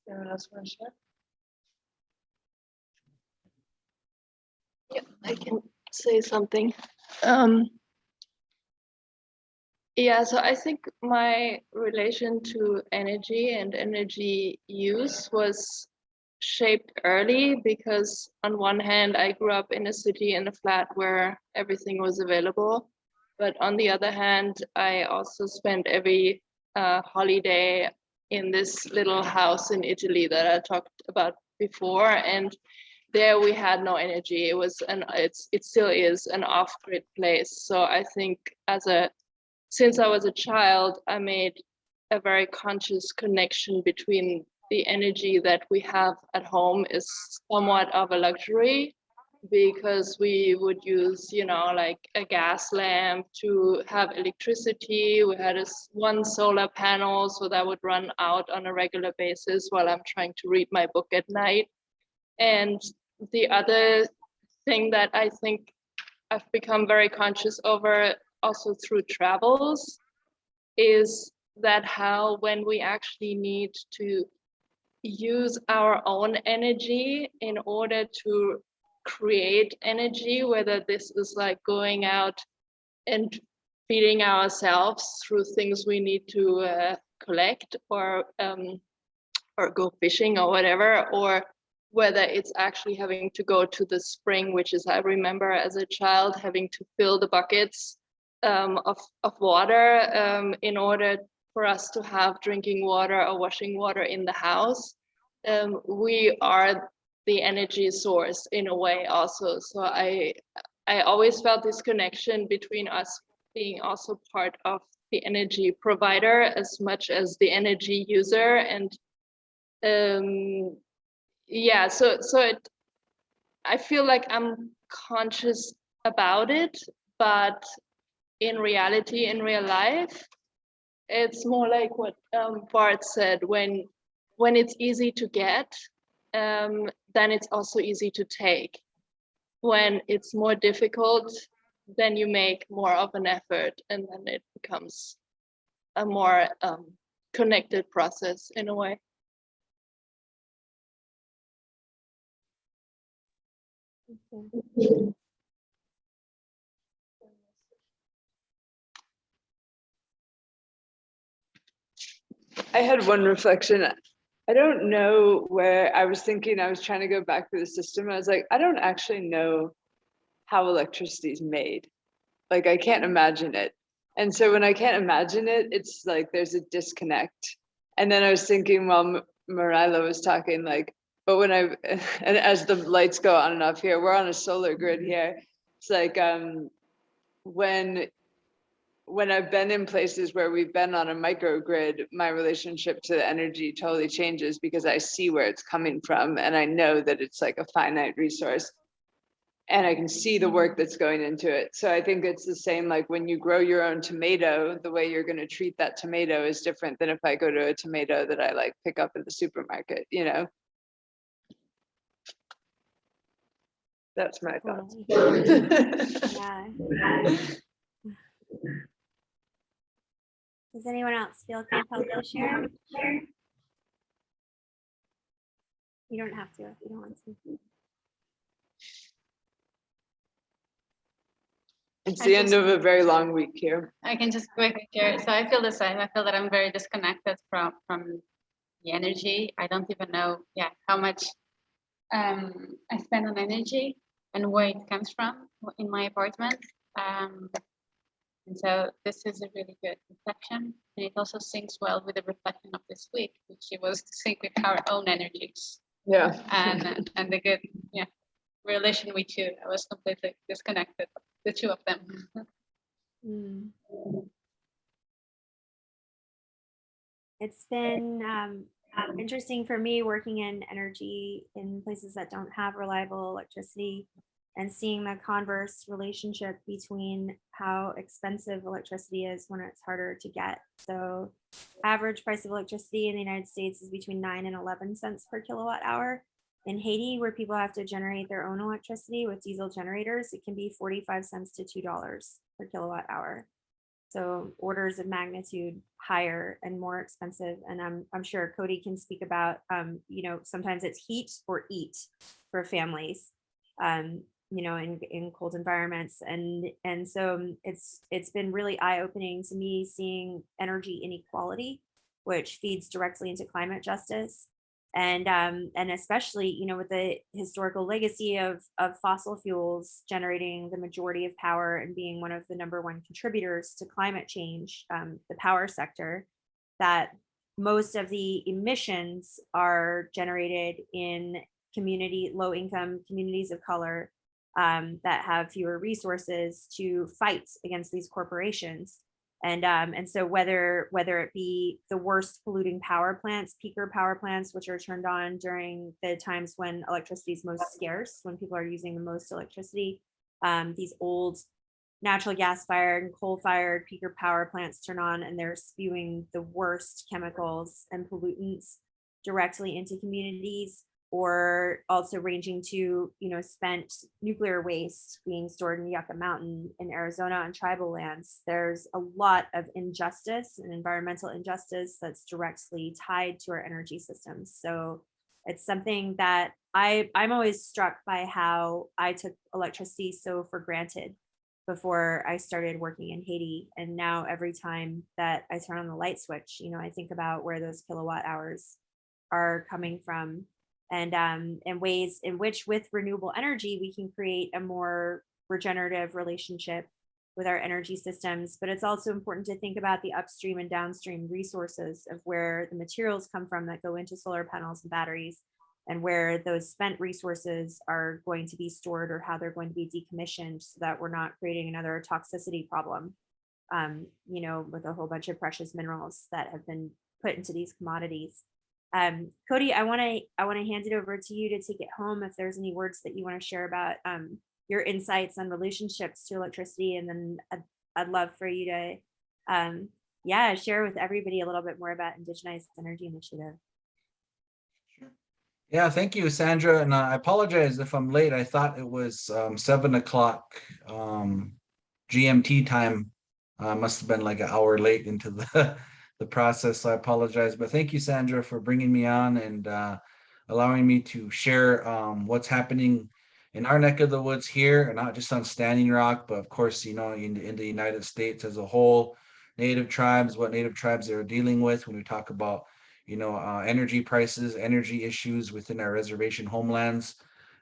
Anyone else want to share? Yeah, I can say something. Yeah, so I think my relation to energy and energy use was shaped early, because on one hand, I grew up in a city in a flat where everything was available. But on the other hand, I also spent every holiday in this little house in Italy that I talked about before. And there we had no energy. It still is an off-grid place. So I think since I was a child, I made a very conscious connection between the energy that we have at home is somewhat of a luxury, because we would use, like a gas lamp to have electricity. We had one solar panel, so that would run out on a regular basis while I'm trying to read my book at night. And the other thing that I think I've become very conscious over also through travels is that how when we actually need to use our own energy in order to create energy, whether this is like going out and feeding ourselves through things we need to collect, or go fishing or whatever, or whether it's actually having to go to the spring, which is, I remember as a child having to fill the buckets of water in order for us to have drinking water or washing water in the house. We are the energy source in a way also. So I always felt this connection between us being also part of the energy provider as much as the energy user. And yeah, so I feel like I'm conscious about it, but in reality, in real life, it's more like what Bart said, when it's easy to get, then it's also easy to take. When it's more difficult, then you make more of an effort, and then it becomes a more connected process in a way. I had one reflection. I don't know where I was thinking, I was trying to go back to the system. I was like, I don't actually know how electricity is made. Like, I can't imagine it. And so when I can't imagine it, it's like there's a disconnect. And then I was thinking while Marilla was talking, like, but when and as the lights go on and off here, we're on a solar grid here. It's like when I've been in places where we've been on a microgrid, my relationship to the energy totally changes because I see where it's coming from and I know that it's like a finite resource and I can see the work that's going into it. So I think it's the same, like when you grow your own tomato, the way you're going to treat that tomato is different than if I go to a tomato that I like pick up at the supermarket, you know? That's my thoughts. Yeah. Does anyone else feel compelled to share? You don't have to if you don't want to. It's the end of a very long week here. I can just quickly share. So I feel the same. I feel that I'm very disconnected from the energy. I don't even know, how much I spend on energy and where it comes from in my apartment. And so this is a really good reflection, and it also syncs well with the reflection of this week, which it was to sync with our own energies. Yeah. And the good relation with you. I was completely disconnected, the two of them. It's been interesting for me working in energy in places that don't have reliable electricity and seeing the converse relationship between how expensive electricity is when it's harder to get. So average price of electricity in the United States is between 9 and 11 cents per kilowatt hour. In Haiti, where people have to generate their own electricity with diesel generators, it can be 45 cents to $2 per kilowatt hour. So orders of magnitude higher and more expensive. And I'm sure Cody can speak about, sometimes it's heat or eat for families, in cold environments. And so it's been really eye-opening to me seeing energy inequality, which feeds directly into climate justice. And especially, with the historical legacy of fossil fuels generating the majority of power and being one of the #1 contributors to climate change, the power sector, that most of the emissions are generated in low-income communities of color that have fewer resources to fight against these corporations. And so whether it be the worst polluting power plants, peaker power plants, which are turned on during the times when electricity is most scarce, when people are using the most electricity, these old natural gas fired and coal fired peaker power plants turn on and they're spewing the worst chemicals and pollutants directly into communities, or also ranging to, spent nuclear waste being stored in Yucca Mountain in Arizona on tribal lands. There's a lot of injustice and environmental injustice that's directly tied to our energy systems. So it's something that I'm always struck by how I took electricity so for granted before I started working in Haiti. And now every time that I turn on the light switch, I think about where those kilowatt hours are coming from. And ways in which with renewable energy, we can create a more regenerative relationship with our energy systems. But it's also important to think about the upstream and downstream resources of where the materials come from that go into solar panels and batteries, and where those spent resources are going to be stored or how they're going to be decommissioned so that we're not creating another toxicity problem you know, with a whole bunch of precious minerals that have been put into these commodities. Cody, I want to hand it over to you to take it home. If there's any words that you want to share about your insights on relationships to electricity, and then I'd love for you to, yeah, share with everybody a little bit more about Indigenize Energy Initiative. Yeah, thank you, Sandra. And I apologize if I'm late. I thought it was 7 o'clock GMT time. Must have been like an hour late into the process. So I apologize. But thank you, Sandra, for bringing me on and allowing me to share what's happening in our neck of the woods here, and not just on Standing Rock, but of course, you know, in the United States as a whole, Native tribes, what Native tribes are dealing with when we talk about, you know, energy prices, energy issues within our reservation homelands.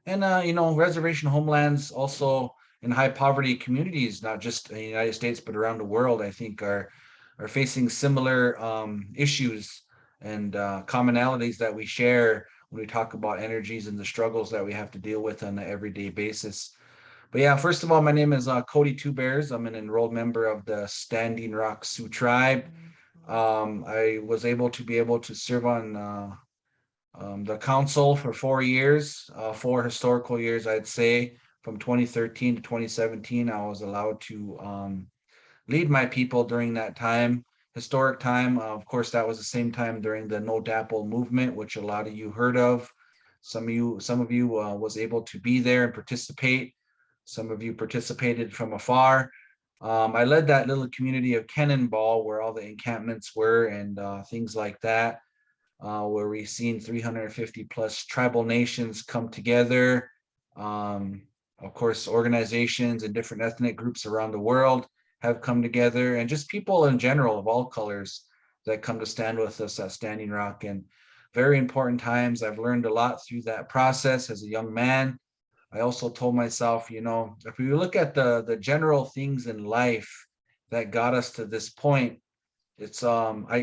And, you know, reservation homelands also in high poverty communities, not just in the United States, but around the world, I think are facing similar issues and commonalities that we share when we talk about energies and the struggles that we have to deal with on an everyday basis. But yeah, first of all, my name is Cody Two Bears. I'm an enrolled member of the Standing Rock Sioux tribe. I was able to serve on the council for 4 years, 4 historical years, I'd say. From 2013 to 2017, I was allowed to lead my people during that time, historic time. Of course, that was the same time during the No DAPL movement, which a lot of you heard of. Some of you was able to be there and participate. Some of you participated from afar. I led that little community of Cannonball where all the encampments were and things like that, where we've seen 350 plus tribal nations come together. Of course, organizations and different ethnic groups around the world have come together, and just people in general of all colors that come to stand with us at Standing Rock. And very important times. I've learned a lot through that process as a young man. I also told myself, you know, if we look at the general things in life that got us to this point, it's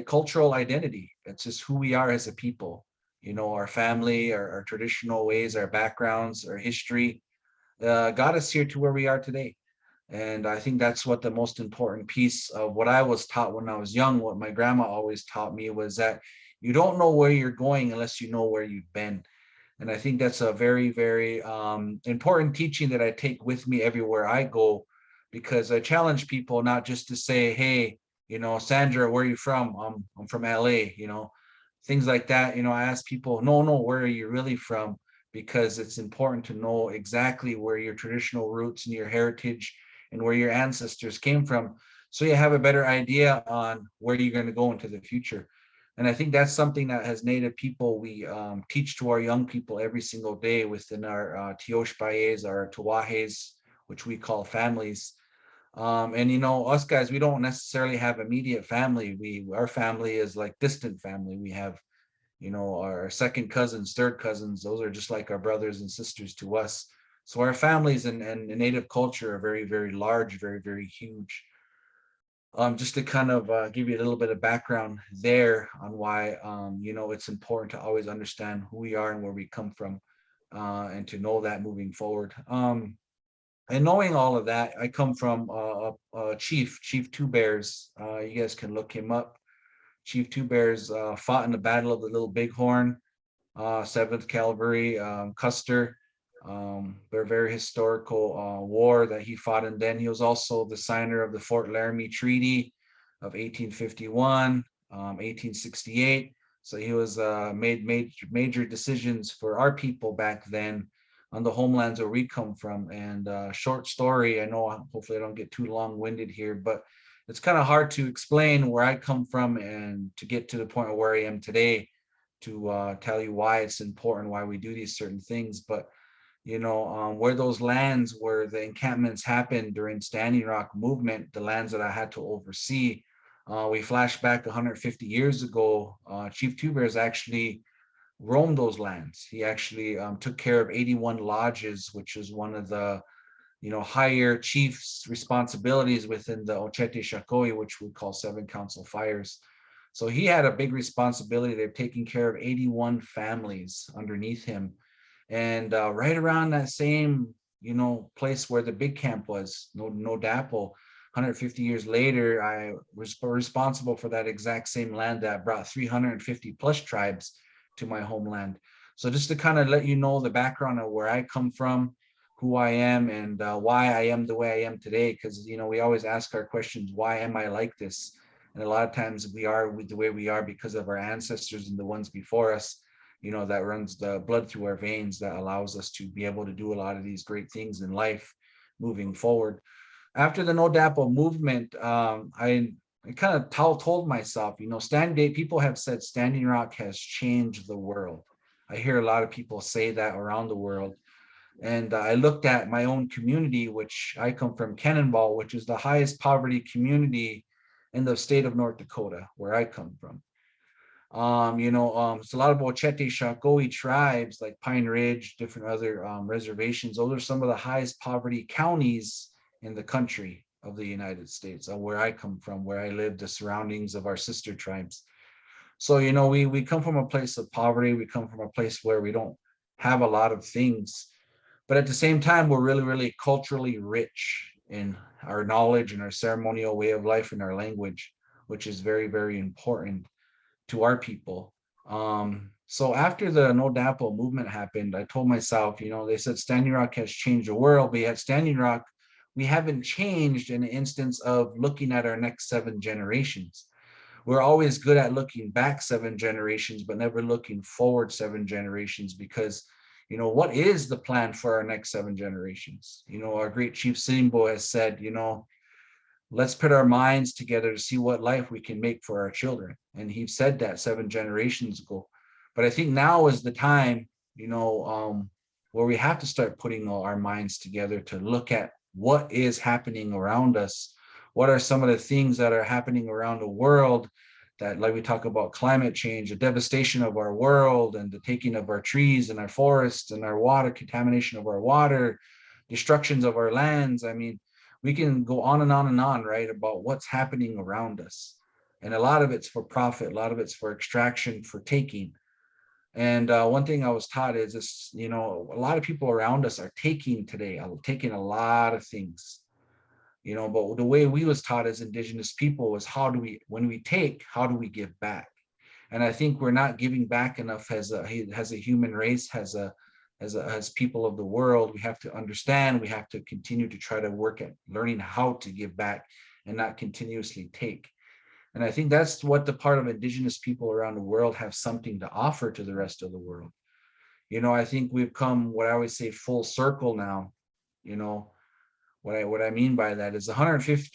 cultural identity. It's just who we are as a people. You know, our family, our traditional ways, our backgrounds, our history got us here to where we are today. And I think that's what the most important piece of what I was taught when I was young, what my grandma always taught me, was that you don't know where you're going unless you know where you've been. And I think that's a very, very important teaching that I take with me everywhere I go, because I challenge people not just to say, hey, you know, Sandra, where are you from? I'm from LA, you know, things like that. You know, I ask people, no, where are you really from? Because it's important to know exactly where your traditional roots and your heritage and where your ancestors came from, so you have a better idea on where you're going to go into the future. And I think that's something that as Native people, we teach to our young people every single day within our Tioshpayes, our Tawahes, which we call families. And, you know, us guys, we don't necessarily have immediate family. Our family is like distant family. We have, you know, our second cousins, third cousins, those are just like our brothers and sisters to us. So our families and Native culture are very, very large, very, very huge. Just to kind of give you a little bit of background there on why, you know, it's important to always understand who we are and where we come from, and to know that moving forward. And knowing all of that, I come from Chief Two Bears. You guys can look him up. Chief Two Bears fought in the Battle of the Little Bighorn, 7th Cavalry, Custer. Their very historical war that he fought. And then he was also the signer of the Fort Laramie Treaty of 1851, 1868. So he was made major decisions for our people back then on the homelands where we come from. And short story, I know hopefully I don't get too long-winded here, but it's kind of hard to explain where I come from and to get to the point of where I am today to tell you why it's important, why we do these certain things. But you know, where those lands where the encampments happened during Standing Rock movement, the lands that I had to oversee, we flash back 150 years ago. Chief Two Bears actually roamed those lands. He actually took care of 81 lodges, which is one of the, you know, higher chiefs' responsibilities within the Ochete Shakoi, which we call 7 council fires. So he had a big responsibility of taking care of 81 families underneath him. And right around that same, you know, place where the big camp was, no DAPL, 150 years later, I was responsible for that exact same land that brought 350 plus tribes to my homeland. So just to kind of let you know the background of where I come from, who I am, and why I am the way I am today. Because, you know, we always ask our questions, why am I like this? And a lot of times we are the way we are because of our ancestors and the ones before us, you know, that runs the blood through our veins that allows us to be able to do a lot of these great things in life moving forward. After the No DAPO movement, I kind of told myself, you know, people have said Standing Rock has changed the world. I hear a lot of people say that around the world. And I looked at my own community, which I come from, Cannonball, which is the highest poverty community in the state of North Dakota, where I come from. It's a lot of Ochete Shakoi tribes like Pine Ridge, different other reservations. Those are some of the highest poverty counties in the country of the United States, where I come from, where I live, the surroundings of our sister tribes. So, you know, we come from a place of poverty. We come from a place where we don't have a lot of things, but at the same time, we're really, really culturally rich in our knowledge and our ceremonial way of life and our language, which is very, very important to our people. So after the No DAPO movement happened, I told myself, you know, they said Standing Rock has changed the world, but yet Standing Rock, we haven't changed in the instance of looking at our next 7 generations. We're always good at looking back 7 generations, but never looking forward 7 generations, because, you know, what is the plan for our next 7 generations? You know, our great Chief Simbo has said, you know, let's put our minds together to see what life we can make for our children. And he said that 7 generations ago. But I think now is the time, you know, where we have to start putting our minds together to look at what is happening around us. What are some of the things that are happening around the world that, like we talk about climate change, the devastation of our world and the taking of our trees and our forests and our water, contamination of our water, destructions of our lands. I mean, we can go on and on and on, right, about what's happening around us. And a lot of it's for profit, a lot of it's for extraction, for taking. And one thing I was taught is this, you know, a lot of people around us are taking today, taking a lot of things, you know, but the way we was taught as Indigenous people was when we take, how do we give back? And I think we're not giving back enough as a human race, as people of the world. We have to understand, we have to continue to try to work at learning how to give back and not continuously take. And I think that's what the part of Indigenous people around the world have something to offer to the rest of the world. You know, I think we've come, what I always say, full circle now. You know, what I mean by that is 150,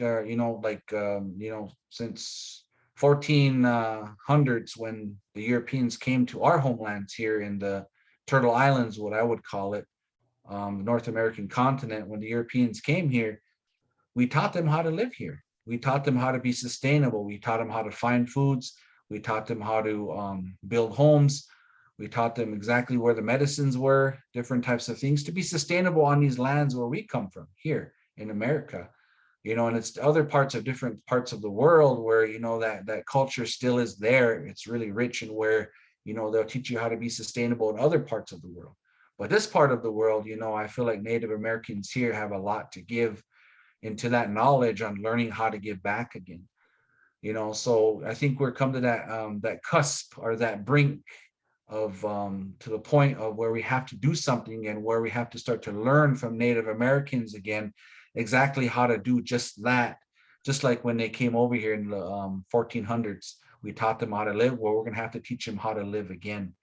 since 1400s, when the Europeans came to our homelands here in the Turtle Islands, what I would call it, the North American continent. When the Europeans came here, we taught them how to live here. We taught them how to be sustainable. We taught them how to find foods. We taught them how to build homes. We taught them exactly where the medicines were, different types of things to be sustainable on these lands where we come from here in America. You know, and it's other different parts of the world where, you know, that culture still is there. It's really rich, and where, you know, they'll teach you how to be sustainable in other parts of the world. But this part of the world, you know, I feel like Native Americans here have a lot to give into that knowledge on learning how to give back again. You know, so I think we're come to that cusp, or that brink of to the point of where we have to do something, and where we have to start to learn from Native Americans again exactly how to do just that. Just like when they came over here in the 1400s, we taught them how to live. Well, we're going to have to teach them how to live again.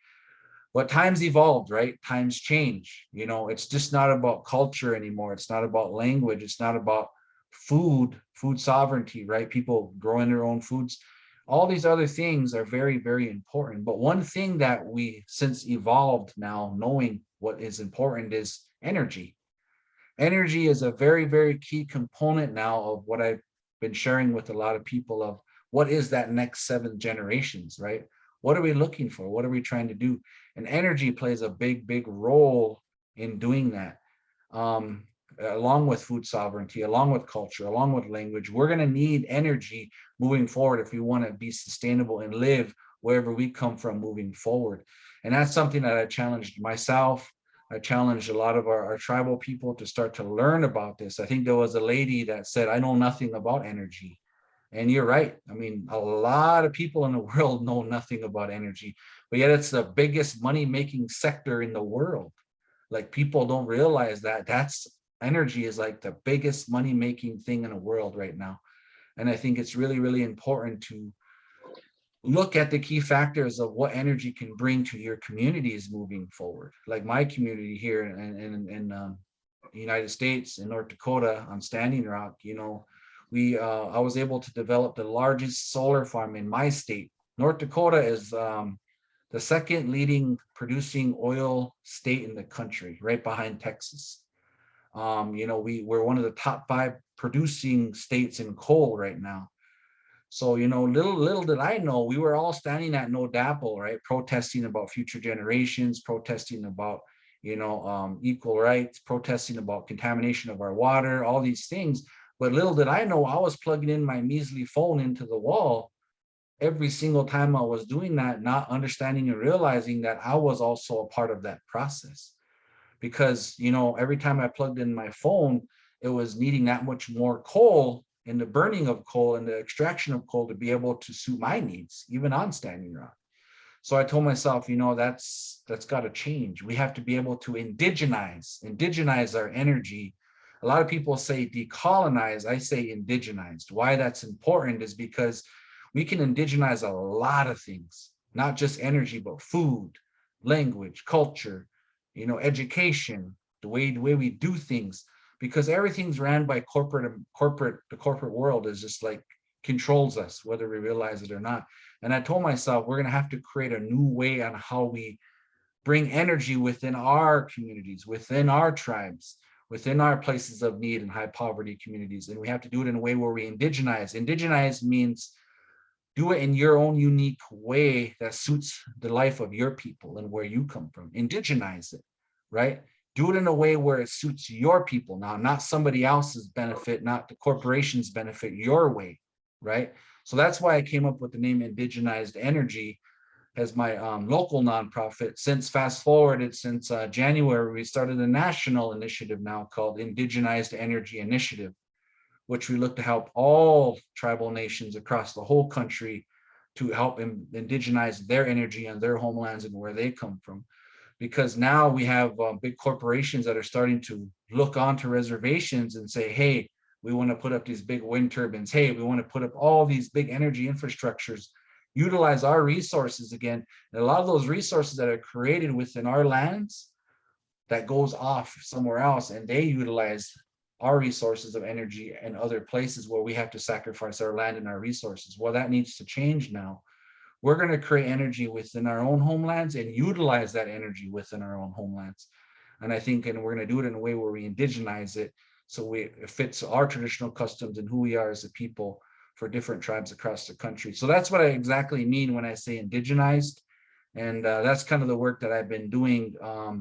But times evolved, right? Times change. You know, it's just not about culture anymore. It's not about language. It's not about food sovereignty, right? People growing their own foods. All these other things are very, very important. But one thing that we since evolved now, knowing what is important, is energy. Energy is a very, very key component now of what I've been sharing with a lot of people, of what is that next 7 generations, right? What are we looking for? What are we trying to do? And energy plays a big, big role in doing that. Along with food sovereignty, along with culture, along with language, we're going to need energy moving forward if we want to be sustainable and live wherever we come from moving forward. And that's something that I challenged myself. I challenged a lot of our tribal people to start to learn about this. I think there was a lady that said, I know nothing about energy. And you're right. I mean, a lot of people in the world know nothing about energy, but yet it's the biggest money-making sector in the world. Like, people don't realize that energy is like the biggest money-making thing in the world right now. And I think it's really, really important to look at the key factors of what energy can bring to your communities moving forward. Like my community here in the United States, in North Dakota, on Standing Rock, you know, I was able to develop the largest solar farm in my state. North Dakota is the second leading producing oil state in the country, right behind Texas. You know, we're one of the top 5 producing states in coal right now. So, you know, little did I know, we were all standing at No DAPL, right? Protesting about future generations, protesting about, you know, equal rights, protesting about contamination of our water, all these things. But little did I know, I was plugging in my measly phone into the wall every single time I was doing that, not understanding and realizing that I was also a part of that process. Because, you know, every time I plugged in my phone, it was needing that much more coal and the burning of coal and the extraction of coal to be able to suit my needs, even on Standing Rock. So I told myself, you know, that's got to change. We have to be able to indigenize our energy. A lot of people say decolonize. I say indigenized. Why that's important is because we can indigenize a lot of things, not just energy, but food, language, culture, you know, education, the way we do things, because everything's ran by the corporate world is just like controls us, whether we realize it or not. And I told myself, we're going to have to create a new way on how we bring energy within our communities, within our tribes, within our places of need and high poverty communities. And we have to do it in a way where we indigenize. Indigenize means do it in your own unique way that suits the life of your people and where you come from. Indigenize it, right? Do it in a way where it suits your people now, not somebody else's benefit, not the corporation's benefit, your way, right? So that's why I came up with the name Indigenize Energy as my local nonprofit. Since January, we started a national initiative now called Indigenize Energy Initiative, which we look to help all tribal nations across the whole country to help indigenize their energy and their homelands and where they come from. Because now we have big corporations that are starting to look onto reservations and say, hey, we want to put up these big wind turbines. Hey, we want to put up all these big energy infrastructures, utilize our resources again. And a lot of those resources that are created within our lands, that goes off somewhere else, and they utilize our resources of energy and other places where we have to sacrifice our land and our resources. Well, that needs to change now. We're going to create energy within our own homelands and utilize that energy within our own homelands. And I think, and we're going to do it in a way where we indigenize it so it fits our traditional customs and who we are as a people for different tribes across the country. So that's what I exactly mean when I say indigenized. And that's kind of the work that I've been doing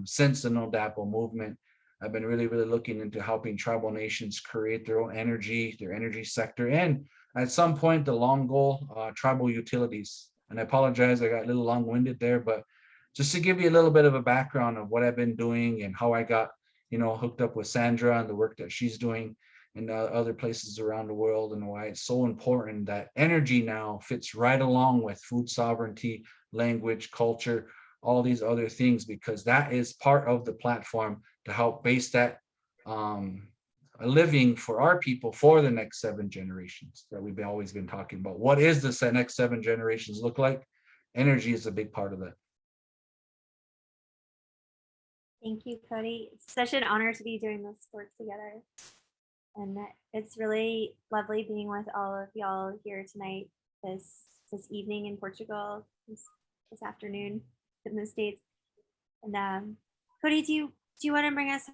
since the No DAPL movement. I've been really, really looking into helping tribal nations create their own energy, their energy sector, and at some point, the long goal, tribal utilities. And I apologize, I got a little long-winded there, but just to give you a little bit of a background of what I've been doing and how I got, you know, hooked up with Sandra and the work that she's doing in other places around the world, and why it's so important that energy now fits right along with food sovereignty, language, culture, all these other things, because that is part of the platform to help base that a living for our people for the next 7 generations that we've always been talking about. What is this next 7 generations look like? Energy is a big part of that. Thank you, Cody. It's such an honor to be doing this work together. And it's really lovely being with all of y'all here tonight, this evening in Portugal, this afternoon in the States. And Cody, do you want to bring us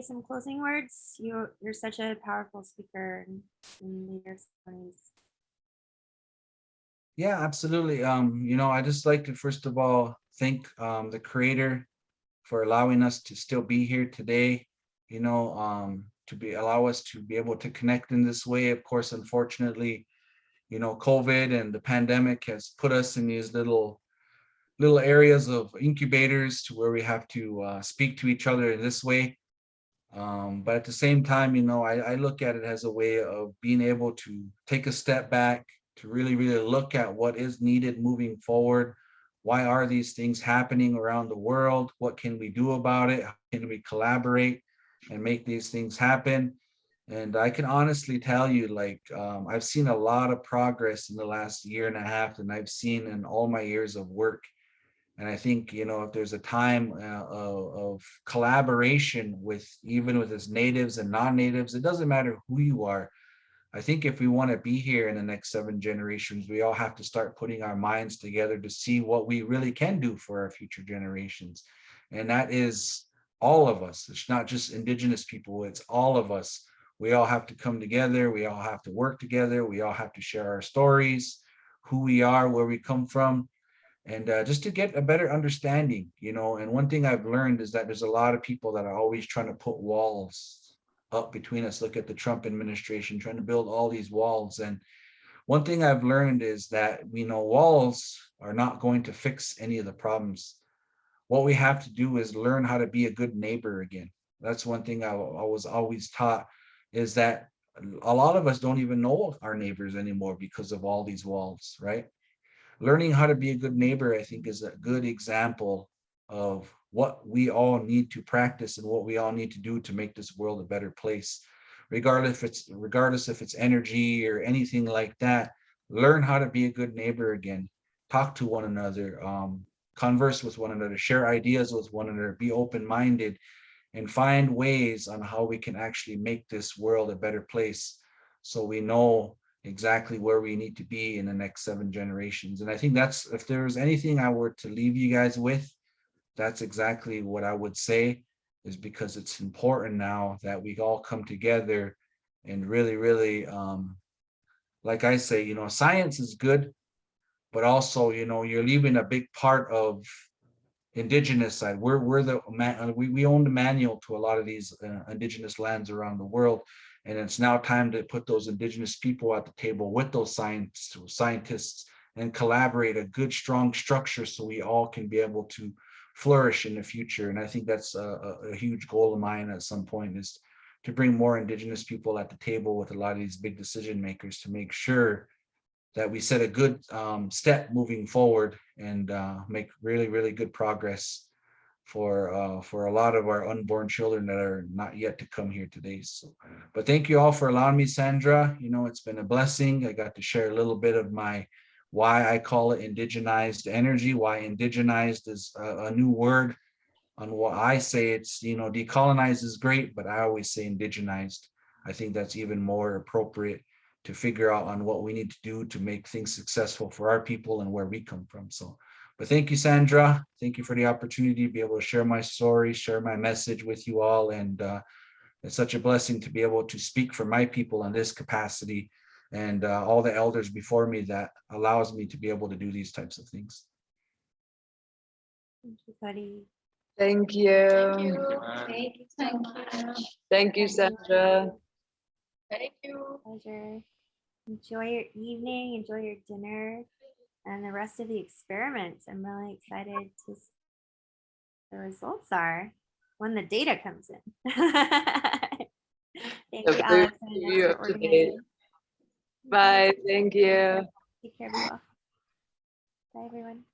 some closing words? You're such a powerful speaker and leader. Yeah, absolutely. You know, I just like to first of all thank the creator for allowing us to still be here today, you know, allow us to be able to connect in this way. Of course, unfortunately, you know, COVID and the pandemic has put us in these little little areas of incubators to where we have to speak to each other in this way. But at the same time, I look at it as a way of being able to take a step back, to really, really look at what is needed moving forward. Why are these things happening around the world? What can we do about it? How can we collaborate and make these things happen? And I can honestly tell you, like, I've seen a lot of progress in the last year and a half than I've seen in all my years of work. And I think, if there's a time of collaboration even with its natives and non-natives, it doesn't matter who you are. I think if we want to be here in the next 7 generations, we all have to start putting our minds together to see what we really can do for our future generations. And that is all of us. It's not just Indigenous people, it's all of us. We all have to come together. We all have to work together. We all have to share our stories, who we are, where we come from, and just to get a better understanding, and one thing I've learned is that there's a lot of people that are always trying to put walls up between us. Look at the Trump administration trying to build all these walls. And one thing I've learned is that, walls are not going to fix any of the problems. What we have to do is learn how to be a good neighbor again. That's one thing I was always taught, is that a lot of us don't even know our neighbors anymore because of all these walls, right? Learning how to be a good neighbor, I think, is a good example of what we all need to practice and what we all need to do to make this world a better place. Regardless if it's energy or anything like that, learn how to be a good neighbor again. Talk to one another, converse with one another, share ideas with one another, be open-minded, and find ways on how we can actually make this world a better place, so we know exactly where we need to be in the next 7 generations. And I think that's, if there's anything I were to leave you guys with, that's exactly what I would say, is because it's important now that we all come together and really, really, like I say, science is good, but also, you're leaving a big part of Indigenous side. We own the manual to a lot of these Indigenous lands around the world, and it's now time to put those Indigenous people at the table with those scientists and collaborate a good, strong structure so we all can be able to flourish in the future. And I think that's a huge goal of mine at some point, is to bring more Indigenous people at the table with a lot of these big decision makers, to make sure that we set a good step moving forward and make really, really good progress for a lot of our unborn children that are not yet to come here today. So, but thank you all for allowing me, Sandra. It's been a blessing. I got to share a little bit of why I call it indigenized energy, why indigenized is a new word. On what I say, it's, decolonize is great, but I always say indigenized. I think that's even more appropriate to figure out on what we need to do to make things successful for our people and where we come from. So, but thank you, Sandra. Thank you for the opportunity to be able to share my story, share my message with you all. And it's such a blessing to be able to speak for my people in this capacity, and all the elders before me, that allows me to be able to do these types of things. Thank you, Cody. Thank you. Thank you so much. Thank you, Sandra. Thank you. Pleasure. Enjoy your evening, enjoy your dinner, and the rest of the experiments. I'm really excited to see what the results are when the data comes in. Thank you, Hopefully Alex, we'll keep and you for up to date. organizing. Bye. Thank you. Take care of you all. Bye, everyone.